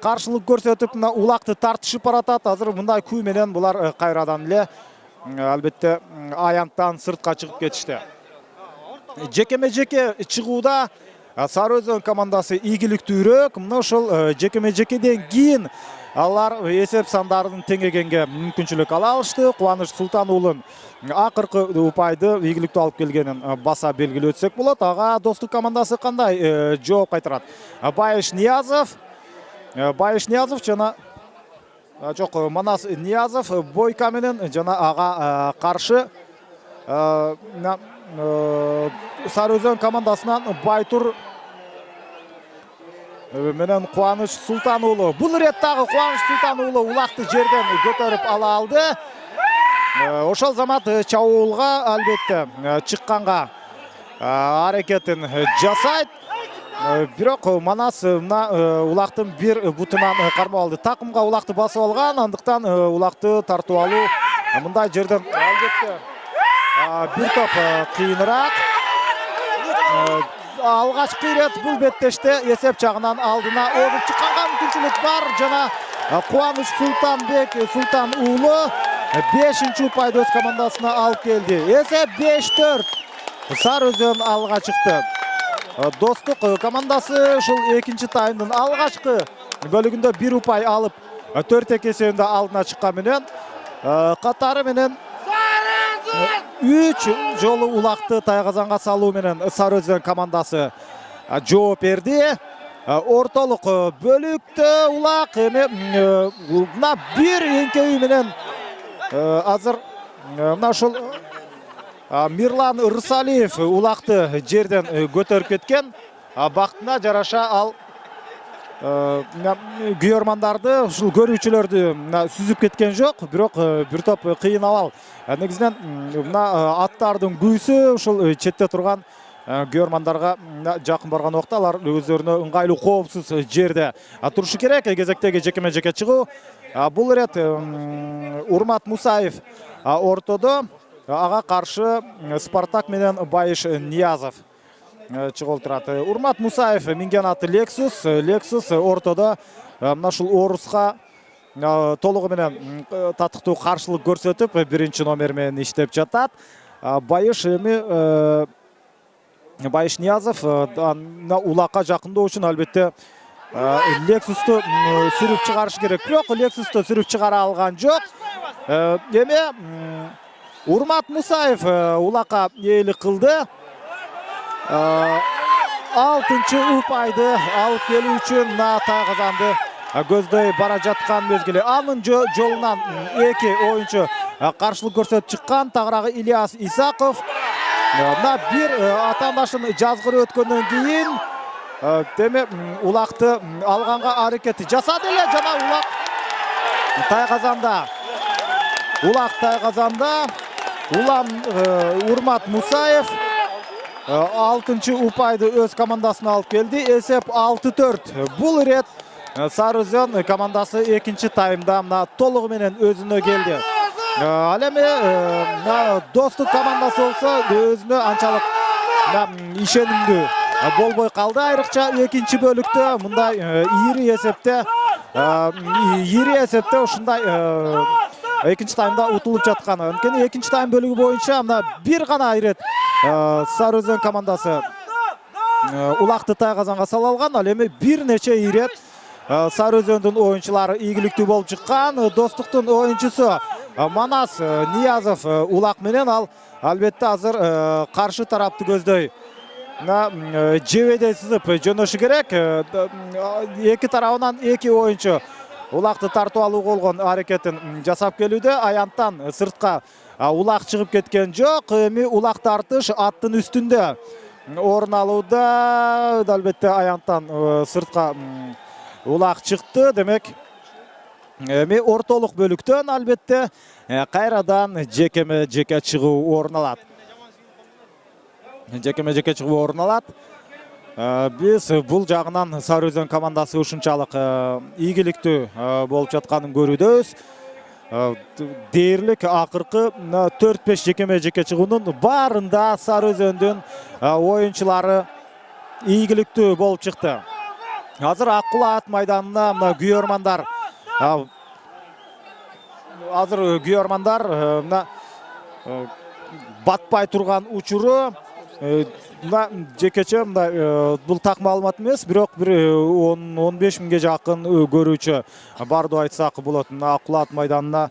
каршылык көрсөтүп улакты тартышып баратат. Азыр мындай күй менен булар кайрадан эле албетте аянттан сыртка чыгып кетишти. Жекеме-жеке чыгууда Сарыөзөн командасы ийгиликтүүрөөк. Мына ошол жекеме-жекеден кийин алар эсеп сандарын теңегенге мүмкүнчүлүк ала алышты. Кубаныч Султан уулун акыркы упайды ийгиликтүү алып келгенин баса белгилеп өтсөк болот. Ага достук командасы кандай жооп кайтарат? Байыш Ниязов жана Манас Ниязов Бойка менен жана ага каршы Сарыөзөн командасынан Байтур менен Кубаныч Султан уулу. Бул реттагы Кубаныч Султан уулу улакты жерден көтөрүп ала алды. Ошол замат чабуулга албетте чыкканга аракетин жасайт. Бирок Манас мына улактын бир бутунан кармап алды. Такымга улакты басып алган, андыктан улакты тартып алуу мындай жерден албетте бир топ кыйыныраак. Алгачкы ирет бул беттеште эсеп жагынан алдына озуп чыкканга мүмкүнчүлүк бар. Жана Кубаныч Султан уулу 5-чи упайды өз командасына алып келди. Эсеп 5-4. Сарыөзөн алга чыкты. Достук командасы ушул экинчи таймдын алгачкы бөлүгүндө бир упай алып 4-2 эсебинде алдына чыккан менен катары менен 3 жолу улакты тайгазанга салуу менен Сарыөзөн командасы жооп берди. Ортолук бөлүктө улак эми мына бир эңкеби менен азыр мына ушул Мирлан Рысалиев улакты жерден көтөрүп кеткен. Бактына жараша ал күйөрмандарды, ушул көрүүчүлөрдү сүзүп кеткен жок, бирок бир топ кыйын абал. Негизинен мына аттардын күйсү ушул четте турган күйөрмандарга жакын барган убакта алар өздөрүнө ыңгайлуу коопсуз жерде турушу керек. Кезектеги жекеме-жеке чыгуу. Бул ирет Урмат Мусаев ортодо, ага каршы Спартак менен Байыш Ниязов. чыгып отурат. Урмат Мусаев минген аты Lexus ортодо мына ушул Оруска толугу менен татыктуу каршылык көрсөтүп, биринчи номер менен иштеп жатат. Байыш Ниязов улакка жакындоо үчүн албетте Lexus'tu sürüp çıkarış gerek. Бирок Lexus'tu sürüp çıkara алган жок. Эми Урмат Мусаев улакка ээлик кылды. 6-чы упайды алып келүү үчүн тайгазанды көздөй бара жаткан мезгили. Анын жолунан эки оюнчу каршылык көрсөтүп чыккан. Тагыраагы Ильяс Исаков. Мына бир атаандашын жазгырып өткөндөн кийин деме улакты алганга аракет жасады эле жана улак тайгазанда. Улам Урмат Мусаев 6-чы упайды өз командасына алып келди. Эсеп 6-4. Бул ирет Сары Өзөн командасы экинчи таймда мына толугу менен өзүнө келди. Ал эми Достук командасы болсо өзүнө анчалык ишенимдүү болбой калды. Айрыкча экинчи бөлүктө мындай ири эсепте ушундай экинчи таймда утулуп жаткан. Анткени экинчи тайм бөлүгү боюнча мына бир гана ирет Сары Өзөн командасы улакты тайгазанга сала алган. Ал эми бир нече ирет Сары Өзөндүн оюнчулары ийгиликтүү болуп чыккан. Достуктун оюнчусу Манас Ниязов улак менен албетте азыр каршы тарапты көздөй жебедей сызып жөнөшү керек. Эки тарабынан эки оюнчу улакты тартып алууга болгон аракетин жасап келүүдө. Аянттан сыртка улак чыгып кеткен жок. Эми улак тартыш аттын үстүндө орун алууда. Албетте аянттан сыртка улак чыкты. Демек эми ортолук бөлүктөн албетте кайрадан жекеме-жеке чыгуу орун алат. Биз бул жагынан Сары Өзөн командасы ушунчалык ийгиликтүү болуп жатканын көрүүдөбүз. Дээрлик акыркы 4-5 жекеме-жеке чыгуунун баарында Сары Өзөндүн оюнчулары ийгиликтүү болуп чыкты. Азыр Аккула ат майданына мына күйөрмандар мына батпай турган учуру жекече бул так маалымат эмес, бирок бир 10-15 миңге жакын көрүүчү бар деп айтсак болот. Аккула ат майданына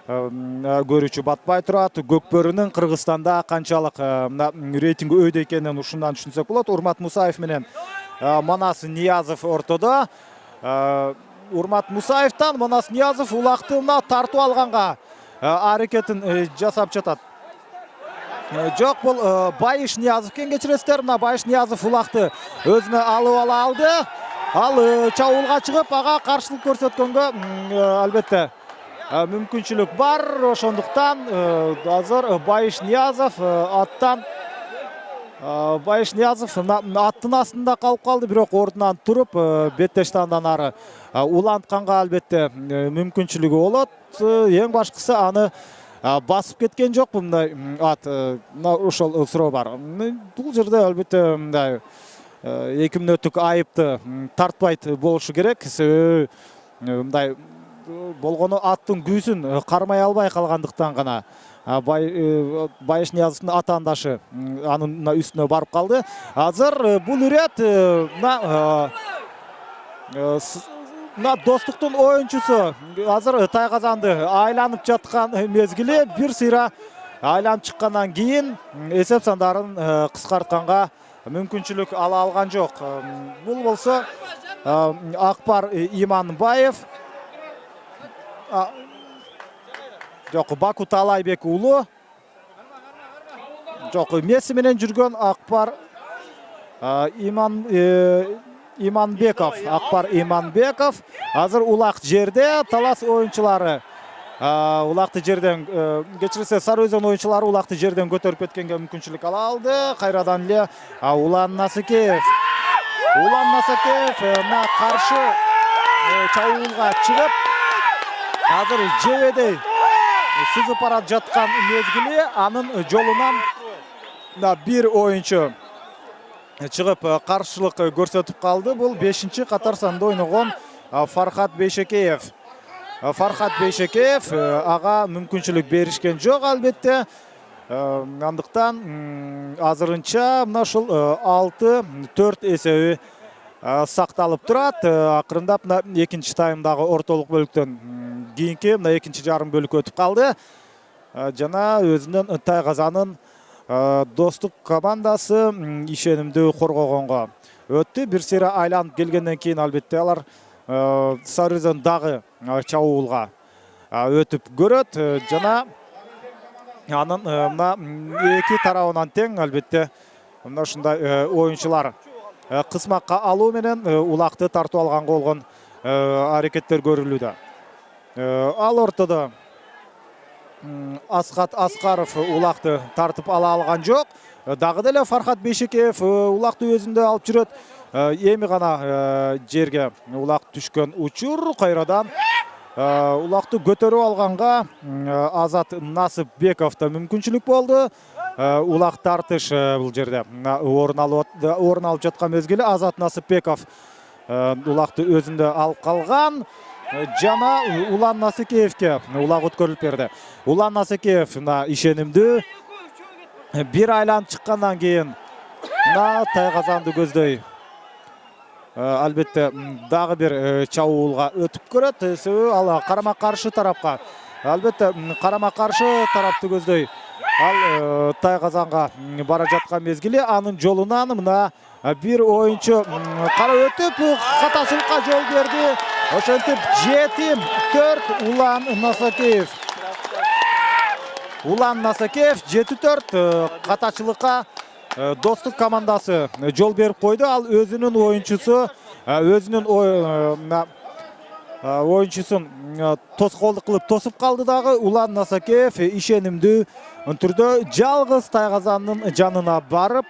көрүүчү батпай турат. Көкбөрүнүн Кыргызстанда канчалык рейтинги өйдө экенин ушундан түшүнсөк болот. Урмат Мусаев менен Манас Ниязов ортодо. Урмат Мусаевтан Манас Ниязов улакты тартып алганга аракетин жасап жатат. Жок, бул Байыш Ниязов экен, кечиресиздер. Мына Байыш Ниязов улакты өзүнө алып алды. Ал чабуулга чыгып, ага каршылык көрсөткөнгө албетте мүмкүнчүлүк бар. Ошондуктан азыр Байыш Ниязов аттын астында калып калды, бирок ордунан туруп беттештандан ары улантканга албетте мүмкүнчүлүгү болот. Эң башкысы аны басып кеткен жок мындай ат. Ошол суроо бар. Бул жерде албетте мындай 2 мүнөттүк айыпты тартпайт болушу керек. Себеби мындай болгону аттын күүсүн кармай албай калгандыктан гана Байыш Ниязовдун атаандашы анын үстүнө барып калды. Азыр бул ирет Достуктун оюнчусу азыр тайгазанды айланып жаткан мезгили, бир сыйра айланып чыккандан кийин эсеп сандарын кыскартканга мүмкүнчүлүк ала алган жок. Бул болсо Акбар Иманбаев, жок, Баку Талайбек уулу, жок, Месси менен жүргөн Акбар Иманбеков. Акбар Иманбеков азыр улак жерде. Талас оюнчулары улакты жерден, кечирсе Сары Өзөн оюнчулары улакты жерден көтөрүп кеткенге мүмкүнчүлүк ала алды. Кайрадан эле Улан Насыкеев каршы чабуулга чыгып, азыр жебедей сызып бара жаткан мезгили, анын жолунан бир оюнчу чыгып каршылык көрсөтүп калды. Бул 5-катар санда ойногон Фархат Бейшекеев. Фархат Бейшекеев ага мүмкүнчүлүк беришкен жок албетте. Андыктан азырынча мына ушул 6-4 эсеби сакталып турат. Акырындап мына экинчи таймдагы ортолук бөлүктөн кийинки мына экинчи жарым бөлүк өтүп калды. Жана өзүнүн Тайгазанын достук командасы ишенимдүү коргогонго өттү. Бир сыйра айланып келгенден кийин албетте алар Сары Өзөн дагы чабуулга өтүп көрөт. Жана анын мына эки тарабынан тең албетте мына ушундай оюнчулар кысмакка алуу менен улакты тартып алганга болгон аракеттер көрүлүүдө. Ал ортодо Асхат Аскаров улакты тартып ала алган жок. Дагы деле Фархат Бейшекеев улакты өзүндө алып жүрөт. Эми гана жерге улак түшкөн учур. Кайрадан улакты көтөрүп алганга Азат Насыпбековто мүмкүнчүлүк болду. Улак тартыш бул жерде орун алып жаткан мезгили Азат Насыпбеков улакты өзүндө алып калган. Жана Улан Насыкеевке улак өткөрүлүп берди. Улан Насыкеев ишенимдүү бир айланып чыккандан кийин Тайгазанды көздөй. Албетте дагы бир чабуулга өтүп көрөт. Себеби ал карама-каршы тарапка. Албетте карама-каршы тарапты көздөй. Ал Тайгазанга бара жаткан мезгили анын жолунан мына бир оюнчу кара өтүп катачылыкка жол берди. Ошентип 7-4 Улан Насыкеев. Улан Насыкеев 7-4 катачылыкка достук командасы жол берип койду. Ал өзүнүн оюнчусу оюнчусун тоскоолдук кылып тосуп калды дагы. Улан Насыкеев ишенимдүү түрдө жалгыз Тайгазандын жанына барып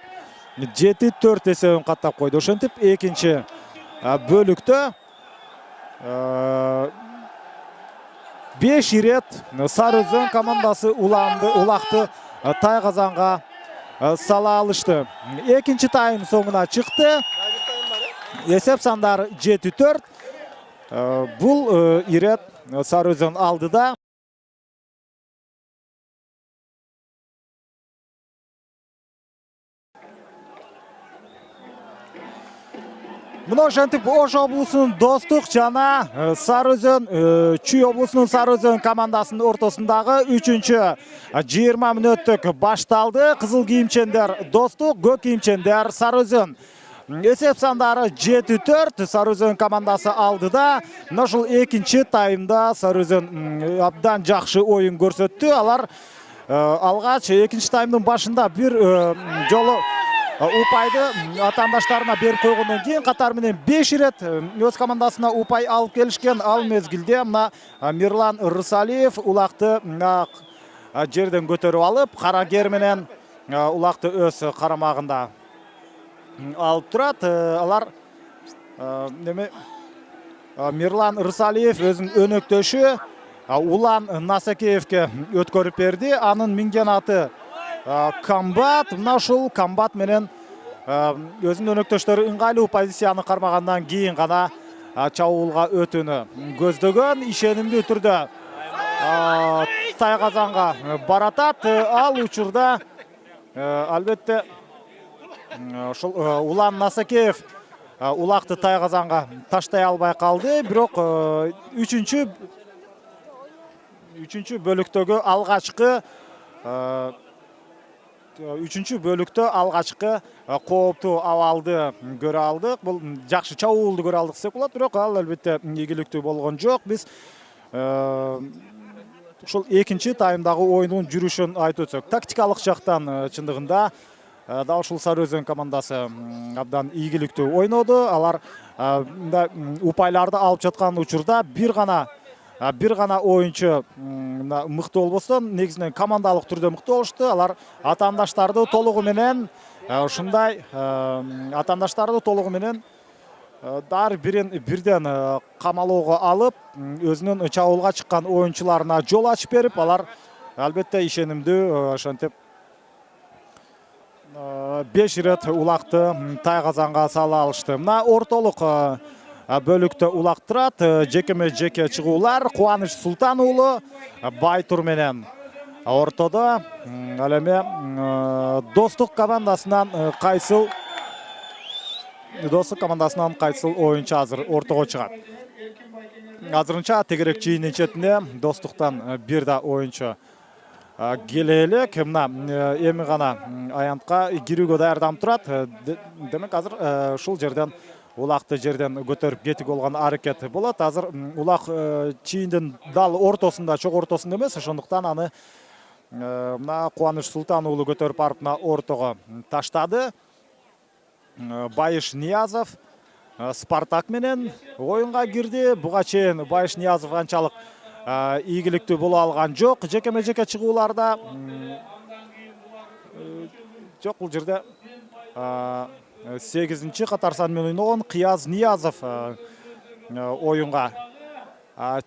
7-4 эсебин каттап койду. Ошентип экинчи бөлүктө 5 ирет Сары Өзөн командасы улакты Тайгазанга сала алышты. Экинчи тайм соңуна чыкты. Эсеп сандары 7-4. Бул ирет Сары Өзөн алдыда. Мына ошентип Ош облусунун Достук жана Сары Өзөн Чүй облусунун Сары Өзөн командасынын ортосундагы 3-20 мүнөттүк башталды. Кызыл кийимчендер Достук, көк кийимчендер Сары Өзөн. Эсеп сандары 7-4 Сары Өзөн командасы алдыда. Мына ушул экинчи таймда Сары Өзөн абдан жакшы оюн көрсөттү. Алар алгач экинчи таймдын башында бир жолу упайды атаандаштарына берип койгондон кийин катар менен 5 ирет өз командасына упай алып келишкен. Ал мезгилде мына Мирлан Рысалиев улакты жерден көтөрүп алып, карагер менен улакты өз карамагында алып турат. Алар Мирлан Рысалиев өзүнүн өнөктөшү Улан Насыкеевке өткөрүп берди. Анын минген аты Комбат. Мына ушул Комбат менен өзүнүн өнөктөштөрү ыңгайлуу позицияны кармагандан кийин гана чабуулга өтүүнү көздөгөн. Ишенимдүү түрдө Тайгазанга баратат. Ал учурда албетте ушул Улан Насыкеев улакты Тайгазанга таштай албай калды. Бирок үчүнчү бөлүктөгү алгачкы кооптуу абалды көрө алдык. Бул жакшы чабуулду көрө алдык десек болот. Бирок ал албетте ийгиликтүү болгон жок. Биз ушул экинчи таймдагы оюнун жүрүшүн айтып өтсөк, тактикалык жактан чындыгында да ушул Сары Өзөн командасы абдан ийгиликтүү ойноду. Алар упайларды алып жаткан учурда бир гана оюнчу мыкты болбостон, негизинен командалык түрдө мыкты болушту. Алар атаандаштарды толугу менен дар бирден камалоого алып, өзүнүн чабуулга чыккан оюнчуларына жол ачып берип, алар албетте ишенимдүү ошентип 5 рет улақты тайқазанға сала алышты. Мына ортолық бөлікті улақтырат жекеме-жеке чығулар. Қуаныш Сұлтанұлы Байтур менен ортода. Әлеме Достық командасынан қайсыл ойыншы азыр ортоға шығады. Азырынша тегерек чейінен четіне Достықтан бір да ойыншы келелік. Мына емі ғана аянтқа кируге даярдам тұрат. Демек азыр шул жерден улақты жерден көтеріп кетік олған арекет болады. Азыр улақ чейінден дал ортосында, чоқ ортосында емес, шондықтан аны мына Қуаныш Сұлтанұлы көтеріп арпына ортоға таштады. Байыш Ниязов Спартак менен ойынға кирди. Буга чейин Байыш Ниязов анчалык ийгиликтүү боло алган жок. Жекеме-жеке чыгууларда жок. Бул жерде 8-чи катар сан менен ойногон Кыяз Ниязов ойынға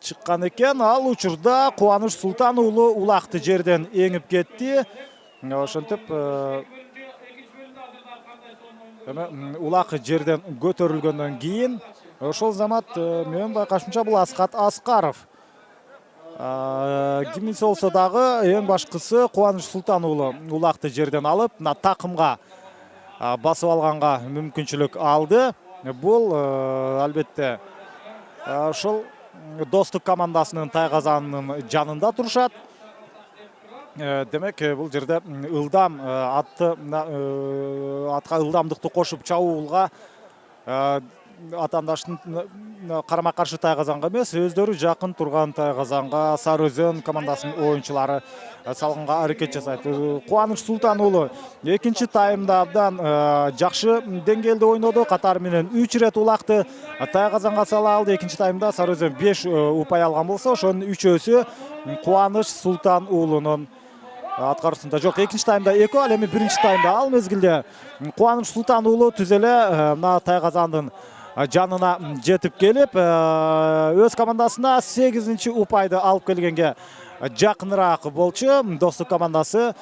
чыккан экен. Ал учурда Кубаныч Султануулу улакты жерден эңип кетти. Ошентип улак жерден көтөрүлгөндөн кийин ошол замат менин байкашымча бул Аскат Аскаров кимиси болсо дагы эң башкысы Кубаныч Султануулу улакты жерден алып мына такымга басып алганга мүмкүнчүлүк алды. Бул албетте ошол Достук командасынын тайказанынын жанында турушат. Демек бул жерде ылдам атка ылдамдыкты кошуп чабуулга атандаштын карама-каршы тайказанга эмес, өздөрү жакын турган тайказанга Сары Өзөн командасынын оюнчулары салганга аракет жасайт. Кубаныч Султануулу экинчи таймда абдан жакшы деңгээлде ойноду. Катар менен 3 рет улакты тайказанга сала алды. Экинчи таймда Сары Өзөн 5 упай алган болсо, ошонун 3-өсү Кубаныч Султануулунун аткарысында. Жок, экинчи таймда 2, ал эми биринчи таймда ал мезгилде Кубаныч Султануулу түз эле мына тайказандын жанына жетип келип, өз командасына 8-чи упайды алып келгенге жакыныраак болчу. Достук командасы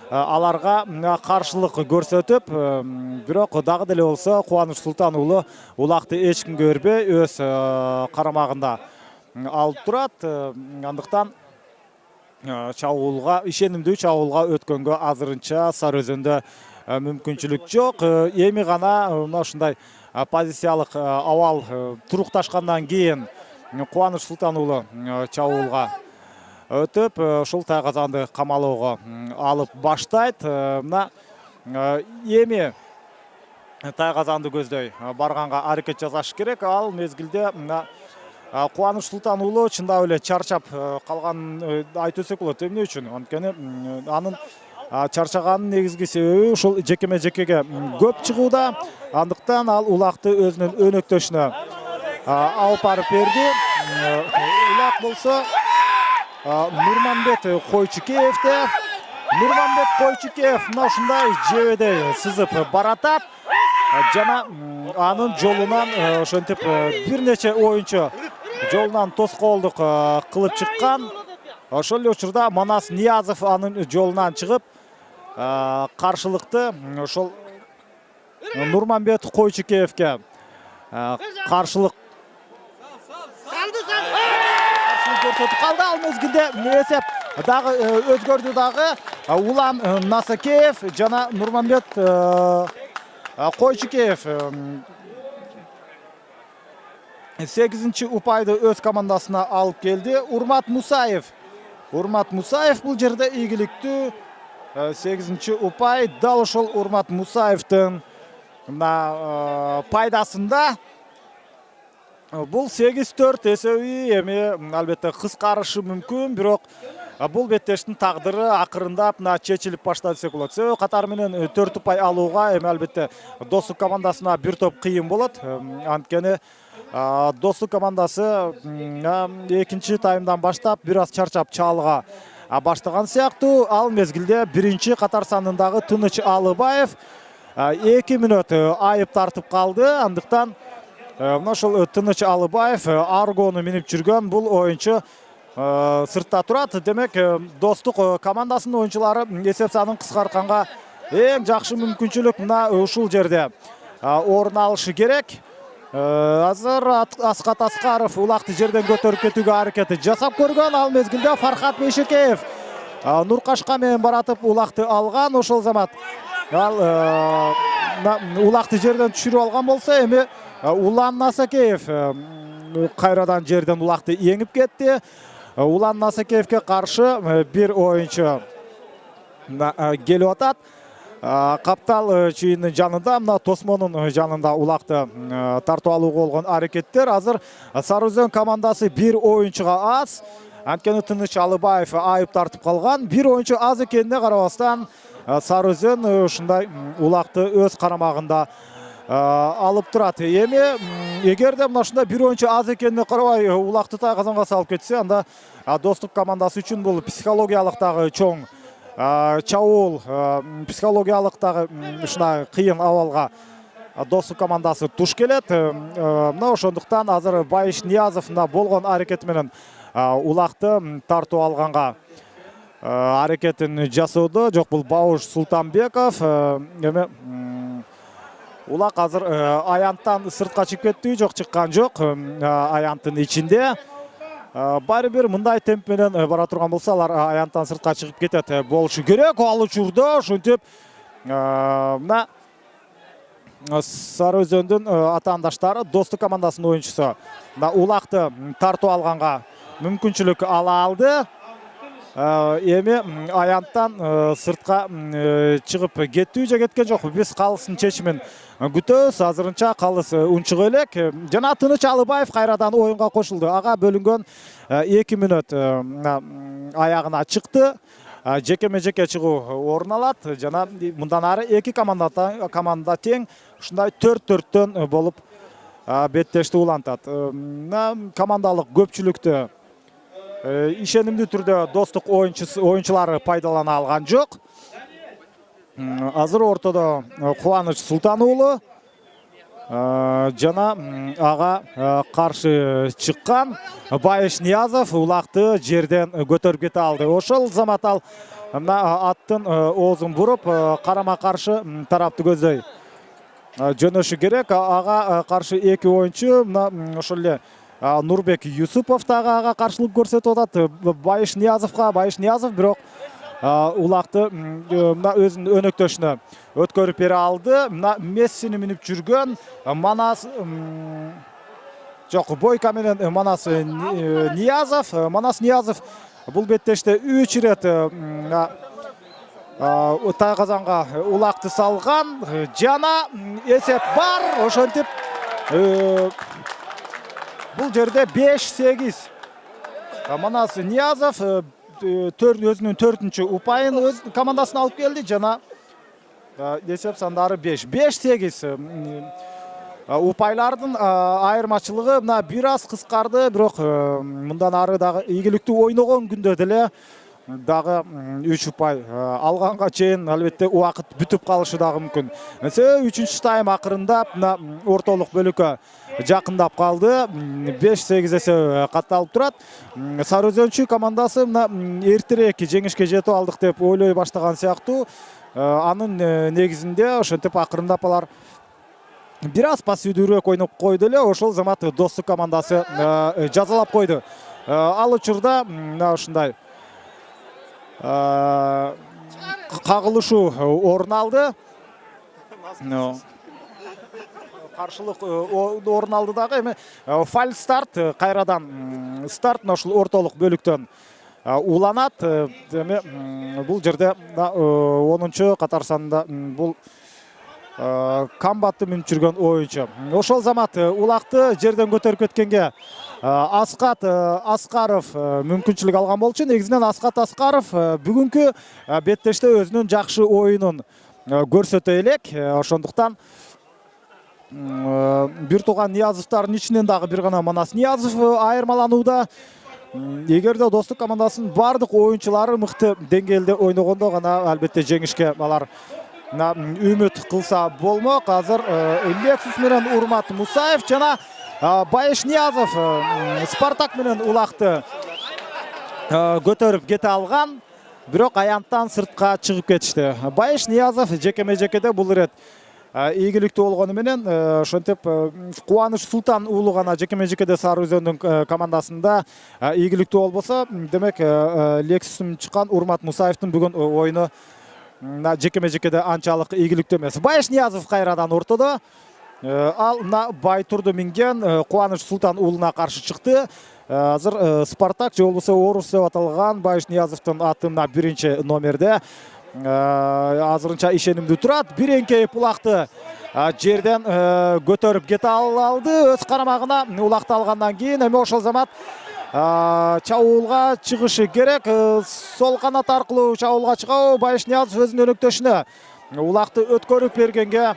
аларга каршылык көрсөтүп, бирок дагы деле болсо Кубаныч Султануулу улакты эч кимге бербей өз карамагында алып турат. Андыктан чабуулга, ишенимдүү чабуулга өткөнгө азырынча Сары Өзөндө мүмкүнчүлүк жок. Эми гана ушундай позициялык абал турукташкандан кийин Кубаныч Султануулу чабуулга өтүп, ушул тайказанды камалоого алып баштайт. Мына эми тайказанды көздөй барганга аракет жасаш керек. Ал мезгилде мына Кубаныч Султануулу чындап эле чарчап калган айтсак болот. Эмне үчүн? Анткени анын чарчаганын негизги себеби ушул жекеме-жекеге көп чыгууда. Андыктан ал улакты өзүнүн өнөктөшүнө алып барып берди. Улак болсо Нурманбет Койчукеевде. Нурманбет Койчукеев мына ушундай жебедей сызып баратат. Жана анын жолунан ошентип бир нече оюнчу жолунан тоскоолдук кылып чыккан. Ошол эле учурда Манас Ниязов анын жолунан чыгып, каршылыкты ошол Нурманбет Койчукеевге каршылык көрсөтүп калды. Ал мезгилде эсеп дагы өзгөрдү дагы. Улан Насакеев жана Нурманбет Койчукеев 8-чи упайды өз командасына алып келди. Урмат Мусаев бул жерде ийгиликтүү 8-чи упай. Дал ошол Урмат Мусаевдин мына пайдасында. Бул 8-4 эсеби эми албетте кыскарышы мүмкүн, бирок бул беттештин тагдыры акырындап мына чечилип баштады десек болот. Себеби Катар менен 4 упай алууга эми албетте Достук командасына бир топ кыйын болот. Анткени Достук командасы экинчи таймдан баштап бир аз чарчап чалга баштаган сыяктуу. Ал мезгилде биринчи катар санындагы Тыныч Алыбаев 2 мүнөт айып тартып калды. Андыктан мына ошол Тыныч Алыбаев аргону минип жүргөн бул оюнчу сыртта турат. Демек Достук командасынын оюнчулары эсеп санын кыскартканга эң жакшы мүмкүнчүлүк мына ушул жерде орун алышы керек. Азыр Асқат Аскаров улакты жерден көтөрүп кетүүгө аракети жасап көргөн. Ал мезгилде Фархат Бейшекеев Нуркашка менен баратып улакты алган. Ошол замат ал улакты жерден түшүрүп алган болсо, эми Улан Насакеев кайрадан жерден улакты еңип кетти. Улан Насакеевке каршы бир оюнчу келип атат. Каптал чүйүнүн жанында, мына Тосмонун жанында улакты тартып алууга болгон аракеттер. Азыр Сары Өзөн командасы бир оюнчуга аз. Анткени Тыныч Алыбаев айып тартып калган. Бир оюнчу аз экенине карабастан Сары Өзөн ушундай улакты өз карамагында алып турат. Эми эгерде мына ушундай бир оюнчу аз экенине карабай улакты тайказанга салып кетсе, анда Достук командасы үчүн бул психологиялык дагы чоң чабуул, психологиялык дагы ушундай кыйын абалга Достук командасы туш келет. Мына ошондуктан азыр Байыш Ниязов болгон аракети менен улакты тартып алганга аракетин жасоодо. Жок, бул Бауш Султанбеков. Эми улак азыр аянттан сыртка чыгып кетти, жок, чыккан жок. Аянттын ичинде. Баары бир мындай темп менен бара турган болсо, алар аянттан сыртка чыгып кетет болушу керек. Ал учурда ошентип мына Сары Өзөндүн атаандаштары Достук командасынын оюнчусу улакты тартып алганга мүмкүнчүлүк ала алды. Эми аянттан сыртка чыгып кеттүү же кеткен жок, биз калыстын чечимин күтөбүз. Азырынча калыс унчуга элек. Жана Тыныч Алыбаев кайрадан оюнга кошулду. Ага бөлүнгөн 2 мүнөт аягына чыкты. Жекеме-жеке чыгуу орун алат. Жана мындан ары эки команда тең ушундай 4-4төн болуп беттешти улантат. Командалык көпчүлүктү ишенимдүү түрдө Достук оюнчулары пайдалана алган жок. Азыр ортодо Кубаныч Султан уулу жана ага каршы чыккан Байыш Ниязов улакты жерден көтөрүп кете алды. Ошол замат ал аттын оозун буруп карама каршы тарапты көздөй жөнөшү керек. Ага каршы эки оюнчу, ошол эле Нурбек Юсупов дагы ага каршылык көрсөтүп атат Байыш Ниязовго. Байыш Ниязов бирок улакты өзүнүн өнөктөшүнө өткөрүп бере алды. Мессини минип жүргөн Манас жок, Бойко менен Манас Ниязов. Манас Ниязов бул беттеште 3 ирет тайказанга улакты салган. Жана эсеп бар. Ошентип бул жерде 5-8 Манас Ниязов өзүнүн 4-чү упайын өз командасына алып келди. Жана эсеп сандары 5-8 упайлардын айырмачылыгы мына бир аз кыскарды. Бирок мындан ары дагы ийгиликтүү ойногон күндө деле дагы 3 упай алганга чейин албетте убакыт бүтүп калышы дагы мүмкүн. Себеби 3-чү тайм акырындап мына ортолук бөлүккө жакындап калды. 5-8 эсеби катталып турат. Сары Өзөнчү командасы мына эртерээк жеңишке жетип алдык деп ойлой баштаган сыяктуу. Анын негизинде ошентип акырындап алар бир аз пассивдүүрөөк ойноп койду эле. Ошол замат Достук командасы жазалап койду. Ал учурда мына ушундай кагылышуу орун алды. Каршылык орун алды дагы. Эми фаль старт, кайрадан старт ошол ортолук бөлүктөн уланат. Эми бул жерде 10-чу катар санында бул комбатты минип жүргөн оюнчу. Ошол замат улакты жерден көтөрүп кеткенге Асқат Аскаров мүмкүнчүлүк алган болчу. Негизинен Асқат Аскаров бүгүнкү беттеште өзүнүн жакшы оюнун көрсөтө элек. Ошондуктан бир тууган Ниязовдардын ичинен дагы бир гана Манас Ниязов айырмаланууда. Эгерде Достук командасынын бардык оюнчулары мыкты деңгээлде ойногондо гана албетте жеңишке алар үмүт кылса болмок. Азыр Лексус менен Урмат Мусаев жана Байыш Ниязов Спартак менен улакты көтөрүп кете алган. бирок аянттан сыртка чыгып кетишти. Байыш Ниязов жекеме-жекеде бул ирет ийгиликтүү болгону менен ошентип Кубаныч Султан уулу гана жекеме-жекеде Сары Өзөндүн командасында ийгиликтүү болбосо, демек Лексусум чыккан Урмат Мусаевдин бүгүн оюну жекеме-жекеде анчалык ийгиликтүү эмес. Байыш Ниязов кайрадан ортодо. Ал Байтурду минген Кубаныч Султан уулуна каршы чыкты. Азыр Спартак же болбосо Орус деп аталган Байыш Ниязовдун аты биринчи номерде. Азырынча ишенимдүү турат. Биреңкей улакты жерден көтөрүп кете алды. Өз карамагына улакты алгандан кийин эми ошол замат чабуулга чыгышы керек. Сол канат аркылуу чабуулга чыгабы Байыш Ниязов өзүнүн өнөктөшүнө улакты өткөрүп бергенге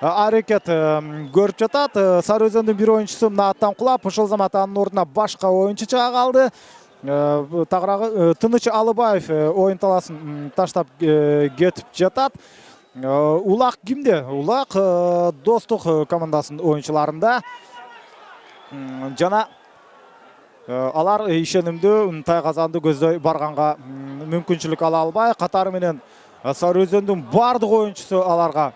аракет көрүп жатат. Сары Өзөндүн бир оюнчусу аттан кулап, ошол замат анын ордуна башка оюнчу чыга калды. Тагыраагы Тыныч Алыбаев оюн таласын таштап кетип жатат. Улак кимде? Улак Достук командасынын оюнчуларында. Жана алар ишенимдүү тайгазанды көздөй барганга мүмкүнчүлүк ала албай, катары менен Сары Өзөндүн бардык оюнчусу аларга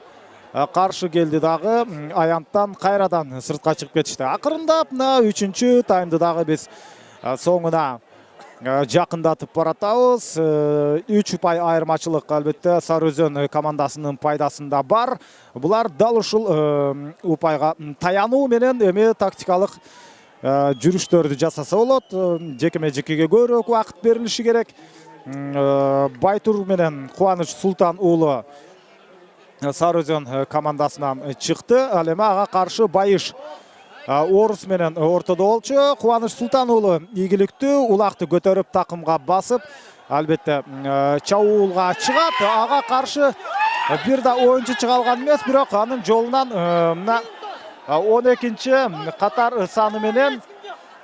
каршы келди дагы, аянттан кайрадан сыртка чыгып кетишти. Акырындап 3-чү таймды дагы биз соңуна жакындатып баратабыз. 3 упай айырмачылык албетте Сары Өзөн командасынын пайдасында бар. Булар дал ушул упайга таянуу менен эми тактикалык жүрүштөрдү жасаса болот. Жекеме-жекеге көбүрөөк убакыт берилиши керек. Байтур менен Кубаныч Султан уулу Сары Өзөн командасынан чыкты. Ал эми ага каршы Байыш Орус менен ортодо болчу. Кубаныч Султан уулу ийгиликтүү улакты көтөрүп такымга басып, албетте чабуулга чыгат. Ага каршы бир да оюнчу чыга алган эмес, бирок анын жолунан мына 12-чи катар саны менен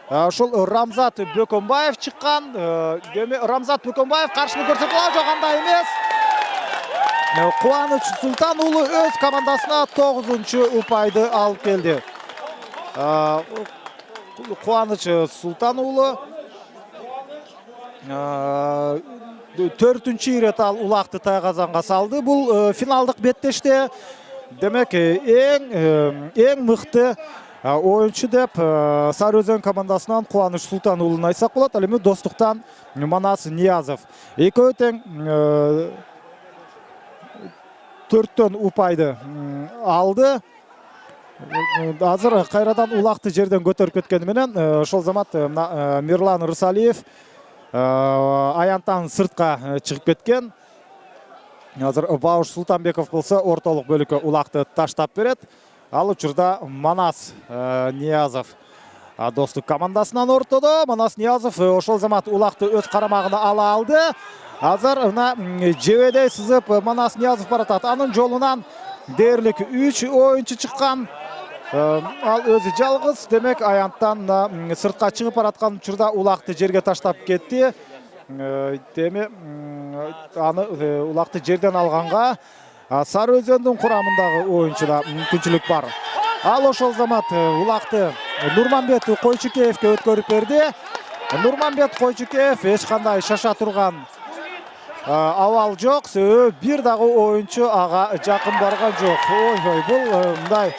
ошол Рамзат Бөкөнбаев чыккан. Рамзат Бөкөнбаев каршылык көрсөтүп алат, жок андай эмес. Кубаныч Султан уулу өз командасына 9-чу упайды алып келди. Кубаныч Султан уулу 4-чү ирет ал улакты тайгазанга салды. Бул финалдык беттеште демек эң мыкты оюнчу деп Сары Өзөн командасынан Кубаныч Султан уулун айтсак болот. Ал эми Достуктан Манас Ниязов экөө тең 4төн упайды алды. Азыр кайрадан улакты жерден көтөрүп кеткени менен ошол замат Мирлан Рысалиев аянттан сыртка чыгып кеткен. Азыр Бауш Султанбеков болсо ортолук бөлүккө улакты таштап берет. Ал учурда Манас Ниязов Достук командасынан ортодо. Манас Ниязов ошол замат улакты өз карамагына ала алды. Азыр жебедей сызып Манас Ниязов баратат. Анын жолунан дээрлик 3 оюнчу чыккан. Ал өзү жалгыз, демек аянттан сыртка чыгып бараткан учурда улакты жерге таштап кетти. Деми аны улакты жерден алганга Сары Өзөндүн курамындагы оюнчуда мүмкүнчүлүк бар. Ал ошол замат улакты Нурманбет Койчукеевке өткөрүп берди. Нурманбет Койчукеев эч кандай шаша турган авал жок. Бир дагы оюнчу ага жакын барган жок. Ой, бул мындай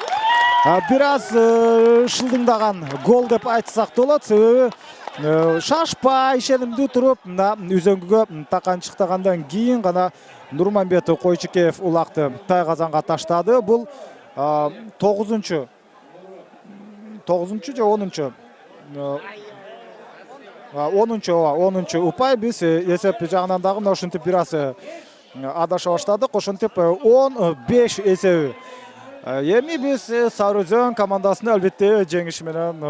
бир аз шылдыңдаган гол деп айтсак болот. Себеби шашпай ишенимдүү туруп үзөңгүгө таканчыктагандан кийин гана Нурманбет Койчукеев улакты тайгазанга таштады. Бул 9-чу же 10-чу 10-чу упай. Биз эсеп жагынан дагы мына ушинтип бир аз адаша баштадык. Ошентип 15 эсеби. Эми биз Сары Өзөн командасына албетте жеңиш менен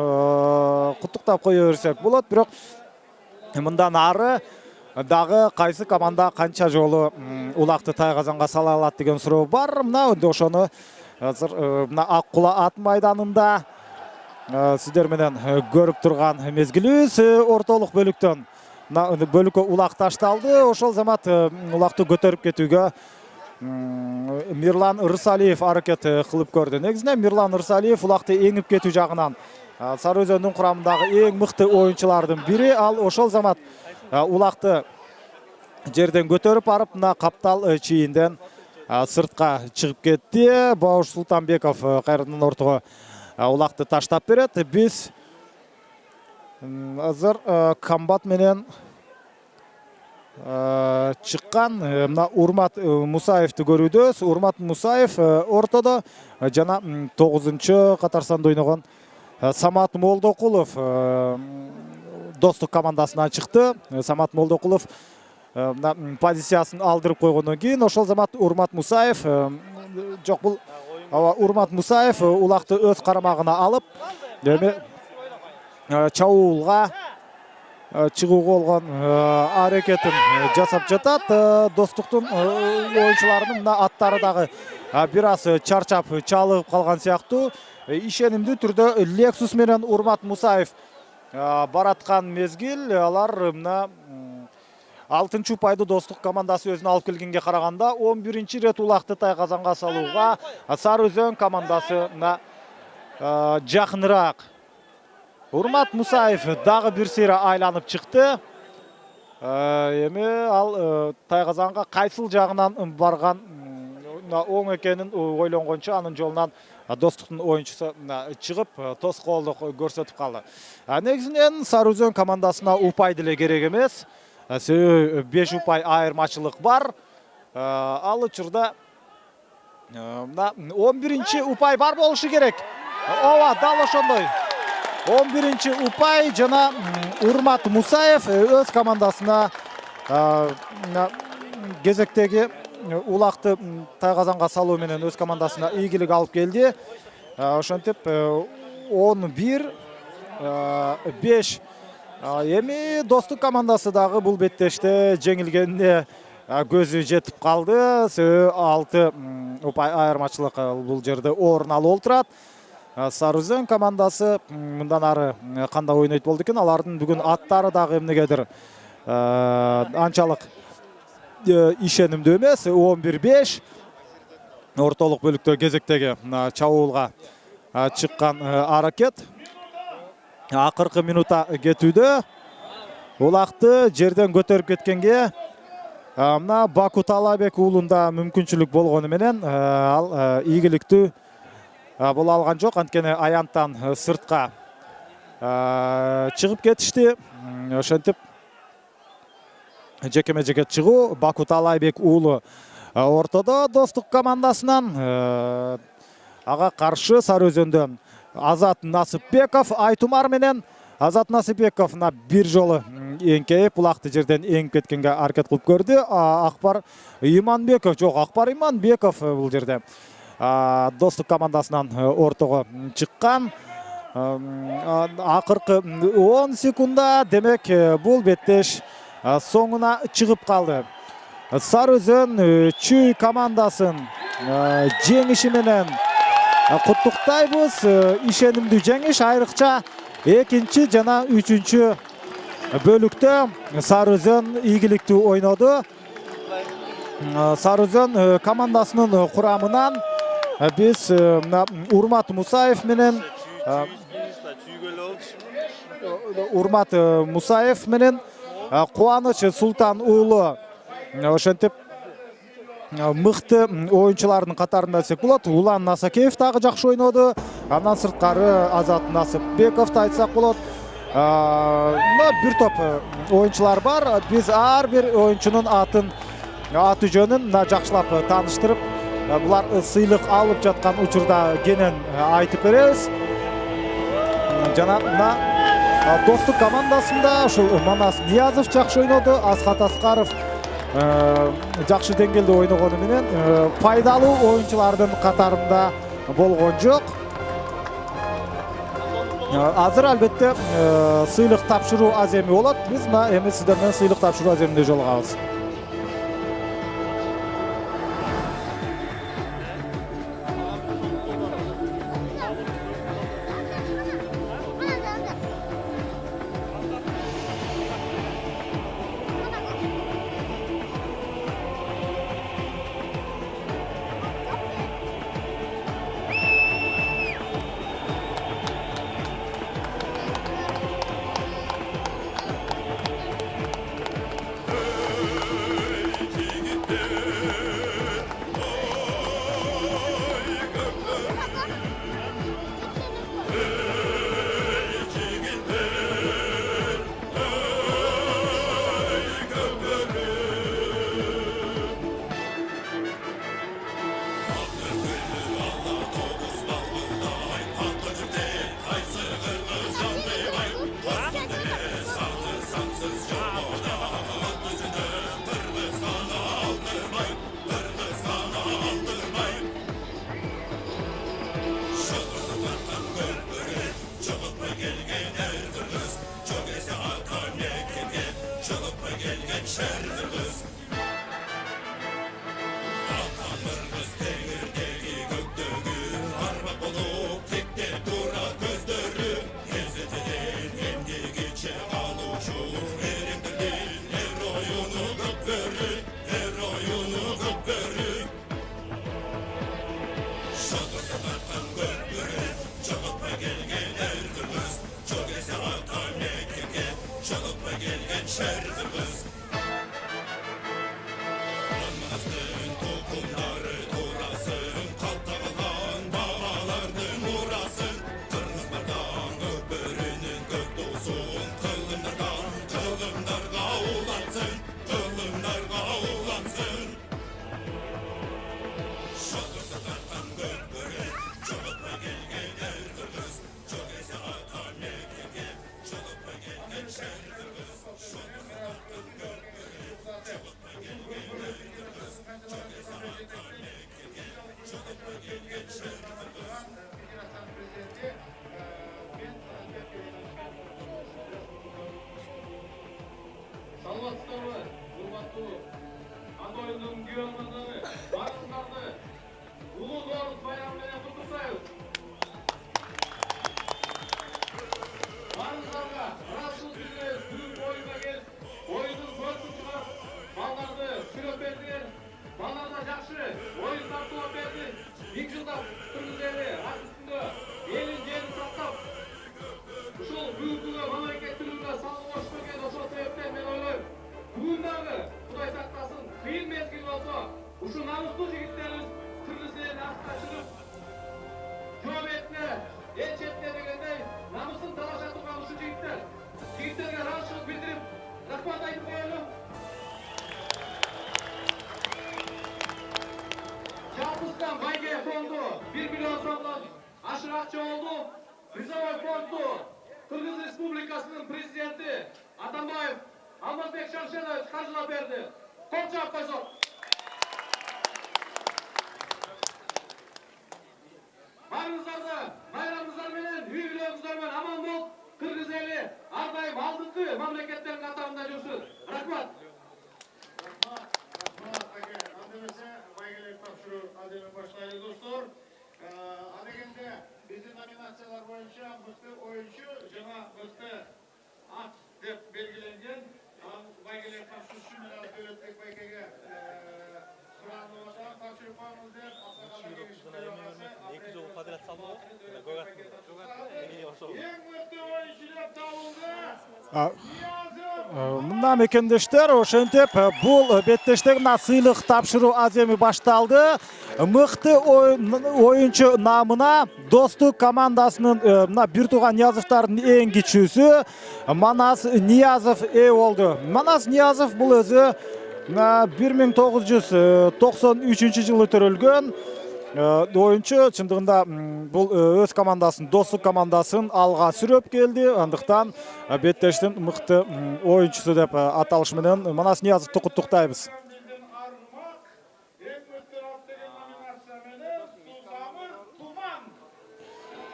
куттуктап кое берсек болот. Бирок мындан ары дагы кайсы команда канча жолу улакты тайгазанга сала алат деген суроо бар. Мына ошону азыр мына Аккула ат майданында сиздер менен көрүп турган мезгилибиз. Ортолук бөлүктөн бөлүккө улак ташталды. Ошол замат улакты көтөрүп кетүүгө Мирлан Рысалиев аракет кылып көрдү. Негизинен Мирлан Рысалиев улакты эңип кетүү жагынан Сары Өзөндүн курамындагы эң мыкты оюнчулардын бири. Ал ошол замат улакты жерден көтөрүп барып мына каптал чийинден сыртка чыгып кетти. Бауш Султанбеков кайрадан ортого улакты таштап берет. Биз азыр комбат менен чыккан мына Урмат Мусаевди көрүүдөбүз. Урмат Мусаев ортодо жана 9-катар санда ойногон Самат Молдокулов Достук командасынан чыкты. Самат Молдокулов позициясын алдырып койгондон кийин ошол замат Урмат Мусаев жок, бул Урмат Мусаев улакты өз карамагына алып эми чабуулга чыгууга болгон аракетин жасап жатат. Достуктун оюнчуларынын мына аттары дагы бир аз чарчап чалыгып калган сыяктуу. Ишенимдүү түрдө Лексус менен Урмат Мусаев бараткан мезгил алар мына 6-упайды Достук командасы өзүнө алып келгенге караганда 11-рет улакты тайказанга салууга Сары Өзөн командасы жакыныраак. Урмат Мусаев дагы бир сейре айланып чыкты. Эми ал тайказанга кайсыл жагынан барган оң экенин ойлонгончу анын жолунан Достуктун оюнчусу чыгып тоскоолдук көрсөтүп калды. Негизинен Сары Өзөн командасына упай деле керек эмес. 5 упай айырмачылык бар. Ал учурда 11-упай бар болушу керек. Ооба, дал ошондой. 11-упай жана Урмат Мусаев өз командасына кезектеги улакты тайказанга салуу менен өз командасына ийгилик алып келди. Ошентип 11-5. Эми Достук командасы дагы бул беттеште жеңилгенине көзү жетип калды. 6 упай айырмачылык бул жерде орун алып отурат. Сары Өзөн командасы мындан ары кандай ойнойт болду экен? Алардын бүгүн аттары дагы эмнегедир анчалык ишенимдүү эмес. 11-5 ортолук бөлүктө кезектеги чабуулга чыккан аракет. Акыркы минута кетүүдө улакты жерден көтөрүп кеткенге мына Баку Талабек уулунда мүмкүнчүлүк болгону менен ал ийгиликтүү боло алган жок. Анткени аянттан сыртка чыгып кетишти. Ошентип жекеме-жеке чыгуу. Баку Талабек уулу ортодо Достук командасынан, ага каршы Сары Өзөндөн Азат Насыпбеков, Айтумар менен Азат Насыпбеков бир жолу эңкейип улакты жерден эңип кеткенге аракет кылып көрдү. Акбар Иманбеков, жок, Акбар Иманбеков бул жерде Достук командасынан ортого чыккан. Акыркы 10 секунда демек бул беттеш соңуна чыгып калды. Сары Өзөн Чүй командасын жеңиши менен куттуктайбыз. Ишенимдүү жеңиш, айрыкча 2 жана 3 бөлүктө Сары Өзөн ийгиликтүү ойноду. Сары Өзөн командасынын курамынан биз Урмат Мусаев менен Кубаныч Султан уулу ошентип мыкты оюнчулардын катарында десек болот. Улан Насакеев дагы жакшы ойноду. Андан сырткары Азат Насыпбековду айтсак болот. Бир топ оюнчулар бар. Биз ар бир оюнчунун аты жөнүн жакшылап тааныштырып, булар сыйлык алып жаткан учурда кенен айтып беребиз. Жана Достук командасында ушул Манас Ниязов жакшы ойноду. Асхат Аскаров жакшы деңгээлде ойногону менен пайдалуу оюнчулардын катарында болгон жок. Азыр албетте сыйлык тапшыруу аземи болот. Биз эми сиздер менен сыйлык тапшыруу аземинде жолугабыз. чемпионларını, barınlarını Ulu Doğru bayramıyla kutlayız. Barınlarga rahatsız edilmez, büyük oyuna gel, oyunun golünü çıkar, ballarını sürüp verdiler, ballarda жақсы, oyun tartılap verdi, ilk жылda türlüleri, ат üstünde, elin yerini sattap, ушул бүгүнкү мамлекеттүүлүгүнө салгы кош берген ошол себептен мен ойлойм, бүгүн дагы Кудай сактасын, кыйын мезгил болсо, ушу намыстуу жигиттерибиз кыргызстандын астына чыгып, жоо бетине, эл четине дегендей, намысын талаша турган ушу жигиттерге ыраазычылык билдирип, рахмат айтып коелу. Жалпыстан байге фонду 1 миллион сомдон ашык акча болду. Призовой фонду Кыргыз Республикасынын президенти Атамбаев Алмазбек Шаршенович каржылап берди. Кол жаап койсок. Барыңыздарды байрамыңыздар менен, үй бүлөңүздөр менен аман болуп, кыргыз эли ар дайым алдыңкы мамлекеттердин катарында жүрсүн. Рахмат. Adem'e başlayın dostlar. Adegende bizim nominasyonlar boyunca mıhtı oyuncu, jana mıhtı at dep belgilengen. Baygeler kapsışı Meral Dövletbek Baykege suranlığa tavsiye koyamız dep Asakala gelişimleri olması. En mıhtı oyuncu dep tavıldı. Мына мекендештер, ошентип бул беттештеги мына сыйлык тапшыруу аземи башталды. Мыкты оюнчу намына Достук командасынын мына бир тууган Ниязовдордун эң кичүүсү Манас Ниязов ээ болду. Манас Ниязов бул өзү 1993-жылы төрөлгөн oyuncu, чындыгында бул өз командасын, Достук командасын алга сүрөп келди. Андыктан беттештин мыкты oyuncusu деп аталыш менен Манас Ниязовду куттуктайбыз.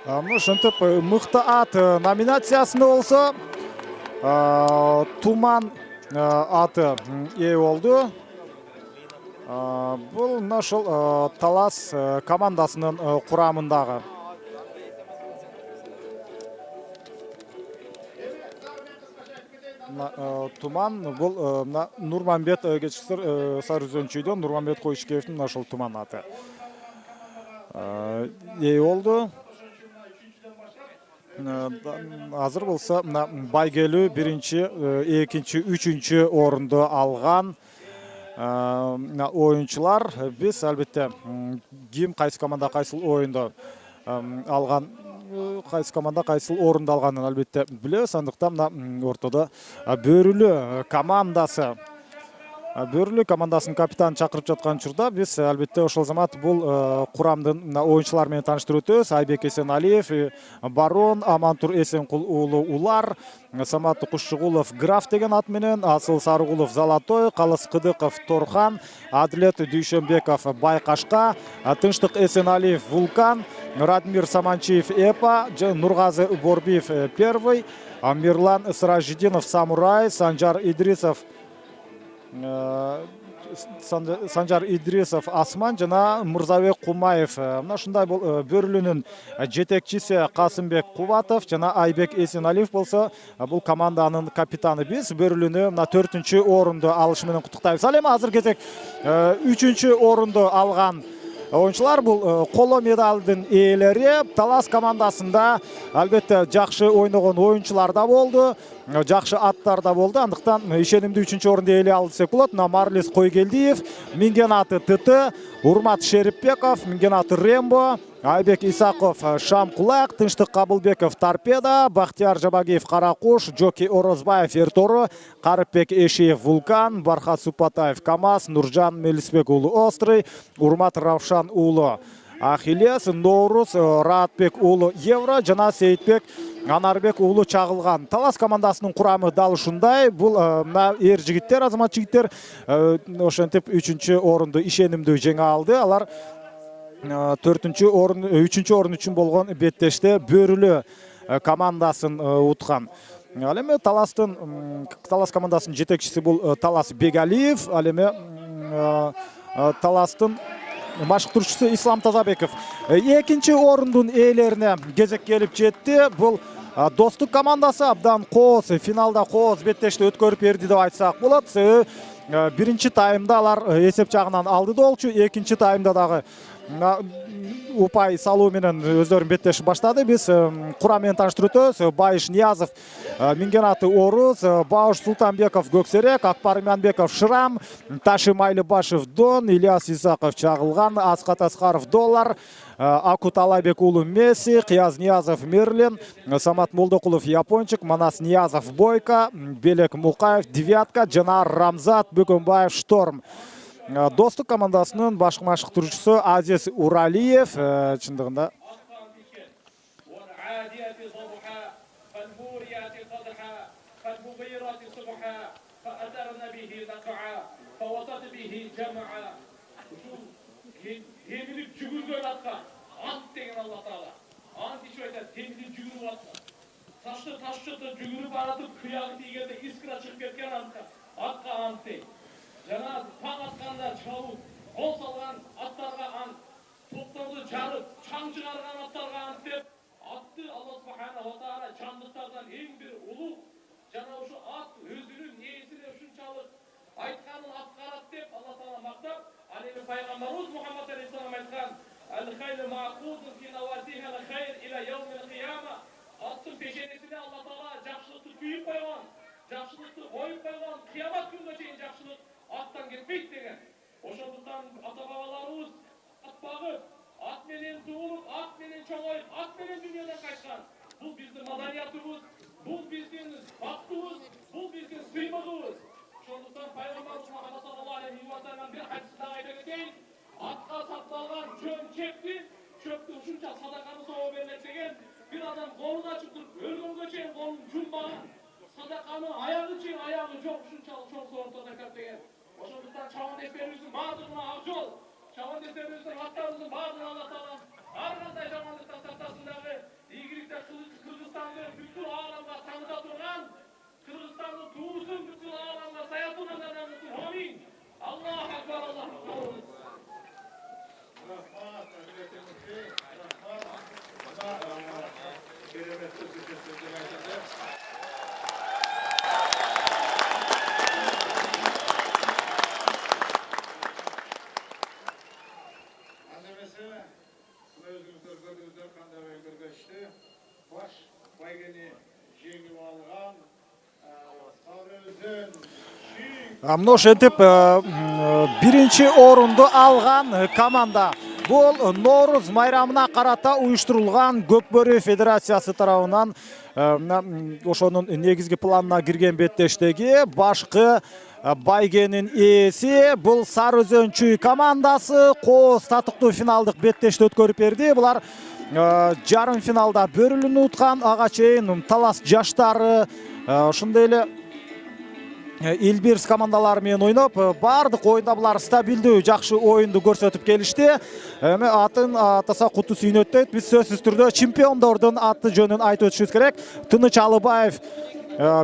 Ошентип мыкты ат номинациясында болсо Туман аты ээ болду. Бұл нашыл Талас командасының құрамындағы. Туман бұл Нурманбет кечкисир Сарызөнчүйдөн Нурманбет Койшикеевдин нашыл Туман аты. Эй болду. Азыр болса байгелүү биринчи, экинчи, үчүнчү орунду алган oyuncular biz albatta kim qaysi komanda qaysi o'yinda algan, qaysi komanda qaysi o'rinda alganini albatta bilamiz. Андыктан ортодо Бөрүлү командасынын капитанын чакырып жаткан учурда биз албетте ошол замат бул курамдын оюнчулары менен тааныштырып өтөбүз. Айбек Эсеналиев, Барон, Амантур Эсенкул уулу Улар, Самат Кушчугулов Граф деген ат менен, Асыл Сарыгулов Золотой, Калыс Кыдыков Торхан, Адилет Дүйшөнбеков Байкашка, Тынчтык Эсеналиев Вулкан, Радмир Саманчиев Эпа, Нургазы Борбиев Первый, Мирлан Сыражидинов Самурай, Санжар Идрисов Асман жана Мырзабек Кумаев. Мына ушундай Бөрүлүнүн жетекчиси Касымбек Кубатов жана Айбек Эсеналиев болсо бул команданын капитаны. Биз Бөрүлүнү мына 4-чү орунду алышы менен куттуктайбыз. Ал эми азыр кезек 3-чү орунду алган oyuncular бул коло медалдын ээлери. Талас командасында албетте жакшы ойногон oyuncular да болду, жакшы аттар да болду. Андыктан ишенимдүү 3-чү орунду ээлей алды десек болот. Марлис Койгелдиев, минген аты Тыты, Урмат Шерипбеков, минген аты Рембо, Айбек Исаков Шамкулак, Тынчтык Кабылбеков Торпеда, Бахтияр Жабагиев Каракуш, Джоки Орозбаев Эртору, Карыпбек Эшиев Вулкан, Бархат Супатаев КамАЗ, Нуржан Мелисбек уулу Острый, Урмат Равшан уулу Ахиллес, Ноурус Раатбек уулу Евро жана Сейитбек Анарбек уулу Чагылган. Талас командасынын курамы дал ушундай. Бул эр жигиттер, азамат жигиттер ошентип 3-чү орунду ишенимдүү жеңе алды. Алар 3-чү орун үчүн болгон беттеште Бөрүлү командасын уткан. Ал эми Талас командасынын жетекчиси бул Талас Бегалиев. Ал эми Таластын машыктыруучусу Ислам Тазабеков. Экинчи орундун ээлерине кезек келип жетти. Бул Достук командасы абдан кооз финалда кооз беттешти өткөрүп берди деп айтсак болот. Биринчи таймда алар эсеп жагынан алды болчу. Экинчи таймда дагы упай салуу менен өздөрүн беттешип баштады. Биз курам менен тааныштырып өтөбүз. Байыш Ниязов, Мингенаты Орус, Бауш Султанбеков Көксерек, Акбар Иманбеков Шрам, Ташим Айлыбашев Дон, Ильяс Исаков Чагылган, Асқат Аскаров Доллар, Акут Алайбек уулу Месси, Кыяз Ниязов Мерлин, Самат Молдокулов Япончик, Манас Ниязов Бойко, Белек Мукаев Девятка, Жанар Рамзат Бөгөнбаев Шторм. Достук командасынын башкы машыктыруучусу Азиз Уралиев чындыгында Жана таң атканда чабып, кол салган аттарга ант, топторду жарып, чаң чыгарган аттарга ант деп, атты Алла субханаху ва таала жандыктардан эң бир улуг, жана ушу ат өзүнүн ээсине ушунчалык айтканын аткарат деп Алла таала мактап, ал эми пайгамбарыбыз Мухаммад алейхиссалам айткан: "Ал-хайлу маъқудун фи навасиха ал-хайр иля яумил қияма". Аттын пешенесине Алла таала жакшылыкты күйүп койгон, жакшылыкты коюп койгон, кыямат күнүнө чейин жакшылык аттан кетпейт деген. Ошондуктан ата бабаларыбыз ат багып, ат менен туулуп, ат менен чоңоюп, ат менен дүйнөдөн кайткан. Бул биздин маданиятыбыз, бул биздин бактыбыз, бул биздин сыймыгыбыз. Ошондуктан пайгамбарыбыз Мухаммад саллаллаху алейхи ва саллям бир хадисте айта кетейин: атка сакталган жөн чепти, чөптү ушунча садаканы соо берилет деген. Бир адам колун ачып туруп, өлгөнгө чейин колун жумбаган, садаканы аягы чейин аягы жок ушунчалык чоң сооронтон айтат деген. Ошондуктан чабандештерибиздин баардыгына ак жол, чабандештерибиздин аттарыбыздын баардыгына Алла таала ар кандай жамандыктан сактасын дагы. Ийгиликте Кыргызстанды бүткүл ааламга тааныта турган, Кыргызстандын туусун бүткүл ааламга сая тургандардан болсун. Амин. Аллаху акбар, Аллаху акбар. Мына ошентип биринчи орунду алган команда. Бул Норуз майрамына карата уюштурулган Көкбөрү Федерациясы тарабынан ошонун негизги планына кирген беттештеги башкы байгенин ээси бул Сары Өзөн Чүй командасы кооз татыктуу финалдык беттешти өткөрүп берди. Булар жарым финалда Бөрүлүнү уткан, ага чейин Талас жаштары ошондой эле Илбирс командалары менен ойноп, бардык оюнда булар стабилдүү, жакшы оюнду көрсөтүп келишти. Эми атын атаса куту сүйнөт дейт. Биз сөзсүз түрдө чемпиондордун аты жөнүн айтып өтүшүбүз керек. Тыныч Алыбаев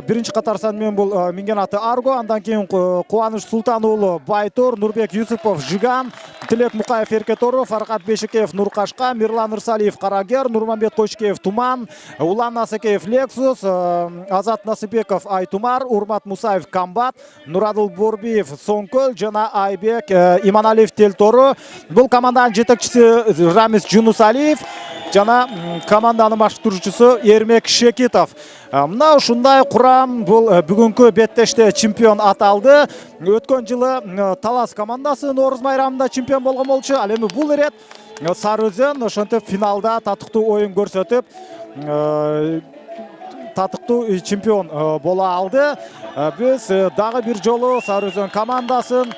биринчи катарсан менен бул Мингенаты Арго, андан кийин Кубаныч Султан уулу Байтур, Нурбек Юсупов Жиган, Тилек Мукаев Эркетору, Фаркат Бешикеев Нуркашка, Мирлан Ырсалиев Карагер, Нурманбет Койшикеев Туман, Улан Насыкеев Лексус, Азат Насыбеков Айтумар, Урмат Мусаев Камбат, Нурадыл Борбиев Соңкөл жана Айбек Иманалиев Телтору. Бул команданын жетекчиси Рамис Жунусалиев жана команданын машыктыруучусу Эрмек Шекитов. Мына ушундай курам бул бүгүнкү беттеште чемпион аталды. Өткөн жылы Талас командасы Норуз майрамында чемпион болгон болчу. Ал эми бул ирет Сары Өзөн ошентип финалда татыктуу оюн көрсөтүп татыктуу чемпион боло алды. Биз дагы бир жолу Сары Өзөн командасын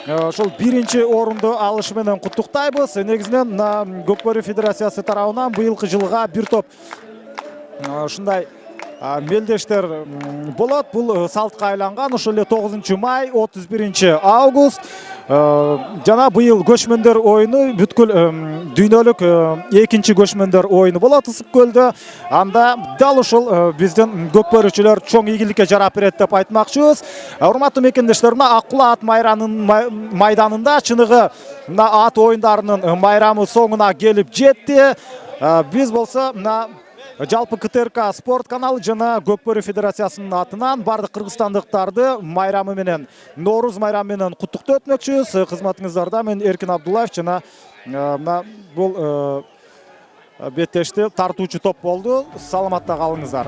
ошол биринчи орунду алышы менен куттуктайбыз. Негизинен Көкбөрү Федерациясы тарабынан быйылкы жылга бир топ ушундай мелдештер болот. Бул салтка айланган ошол эле 9 май 31 август жана быйыл көчмөндөр оюну бүткүл дүйнөлүк экинчи көчмөндөр оюну болот Ысык көлдө. Анда дал ушул биздин көкбөрүчүлөр чоң ийгиликке жарап берет деп айтмакчыбыз. Урматтуу мекендештер, мына Аккула ат майданында чыныгы мына ат оюндарынын майрамы соңуна келип жетти. Биз болсо мына жалпы КТРК спорт каналы жана Көкбөрү федерациясынын атынан бардык кыргызстандыктарды майрамы менен, Норуз майрамы менен куттуктоо өтмөкчүбүз. Кызматыңыздарда мен Эркин Абдуллаев жана мына бул беттешти тартуучу топ болду. Саламатта калыңыздар.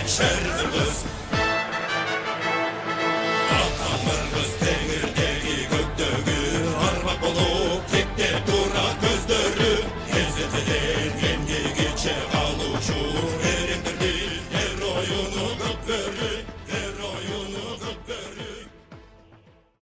Şer kırgız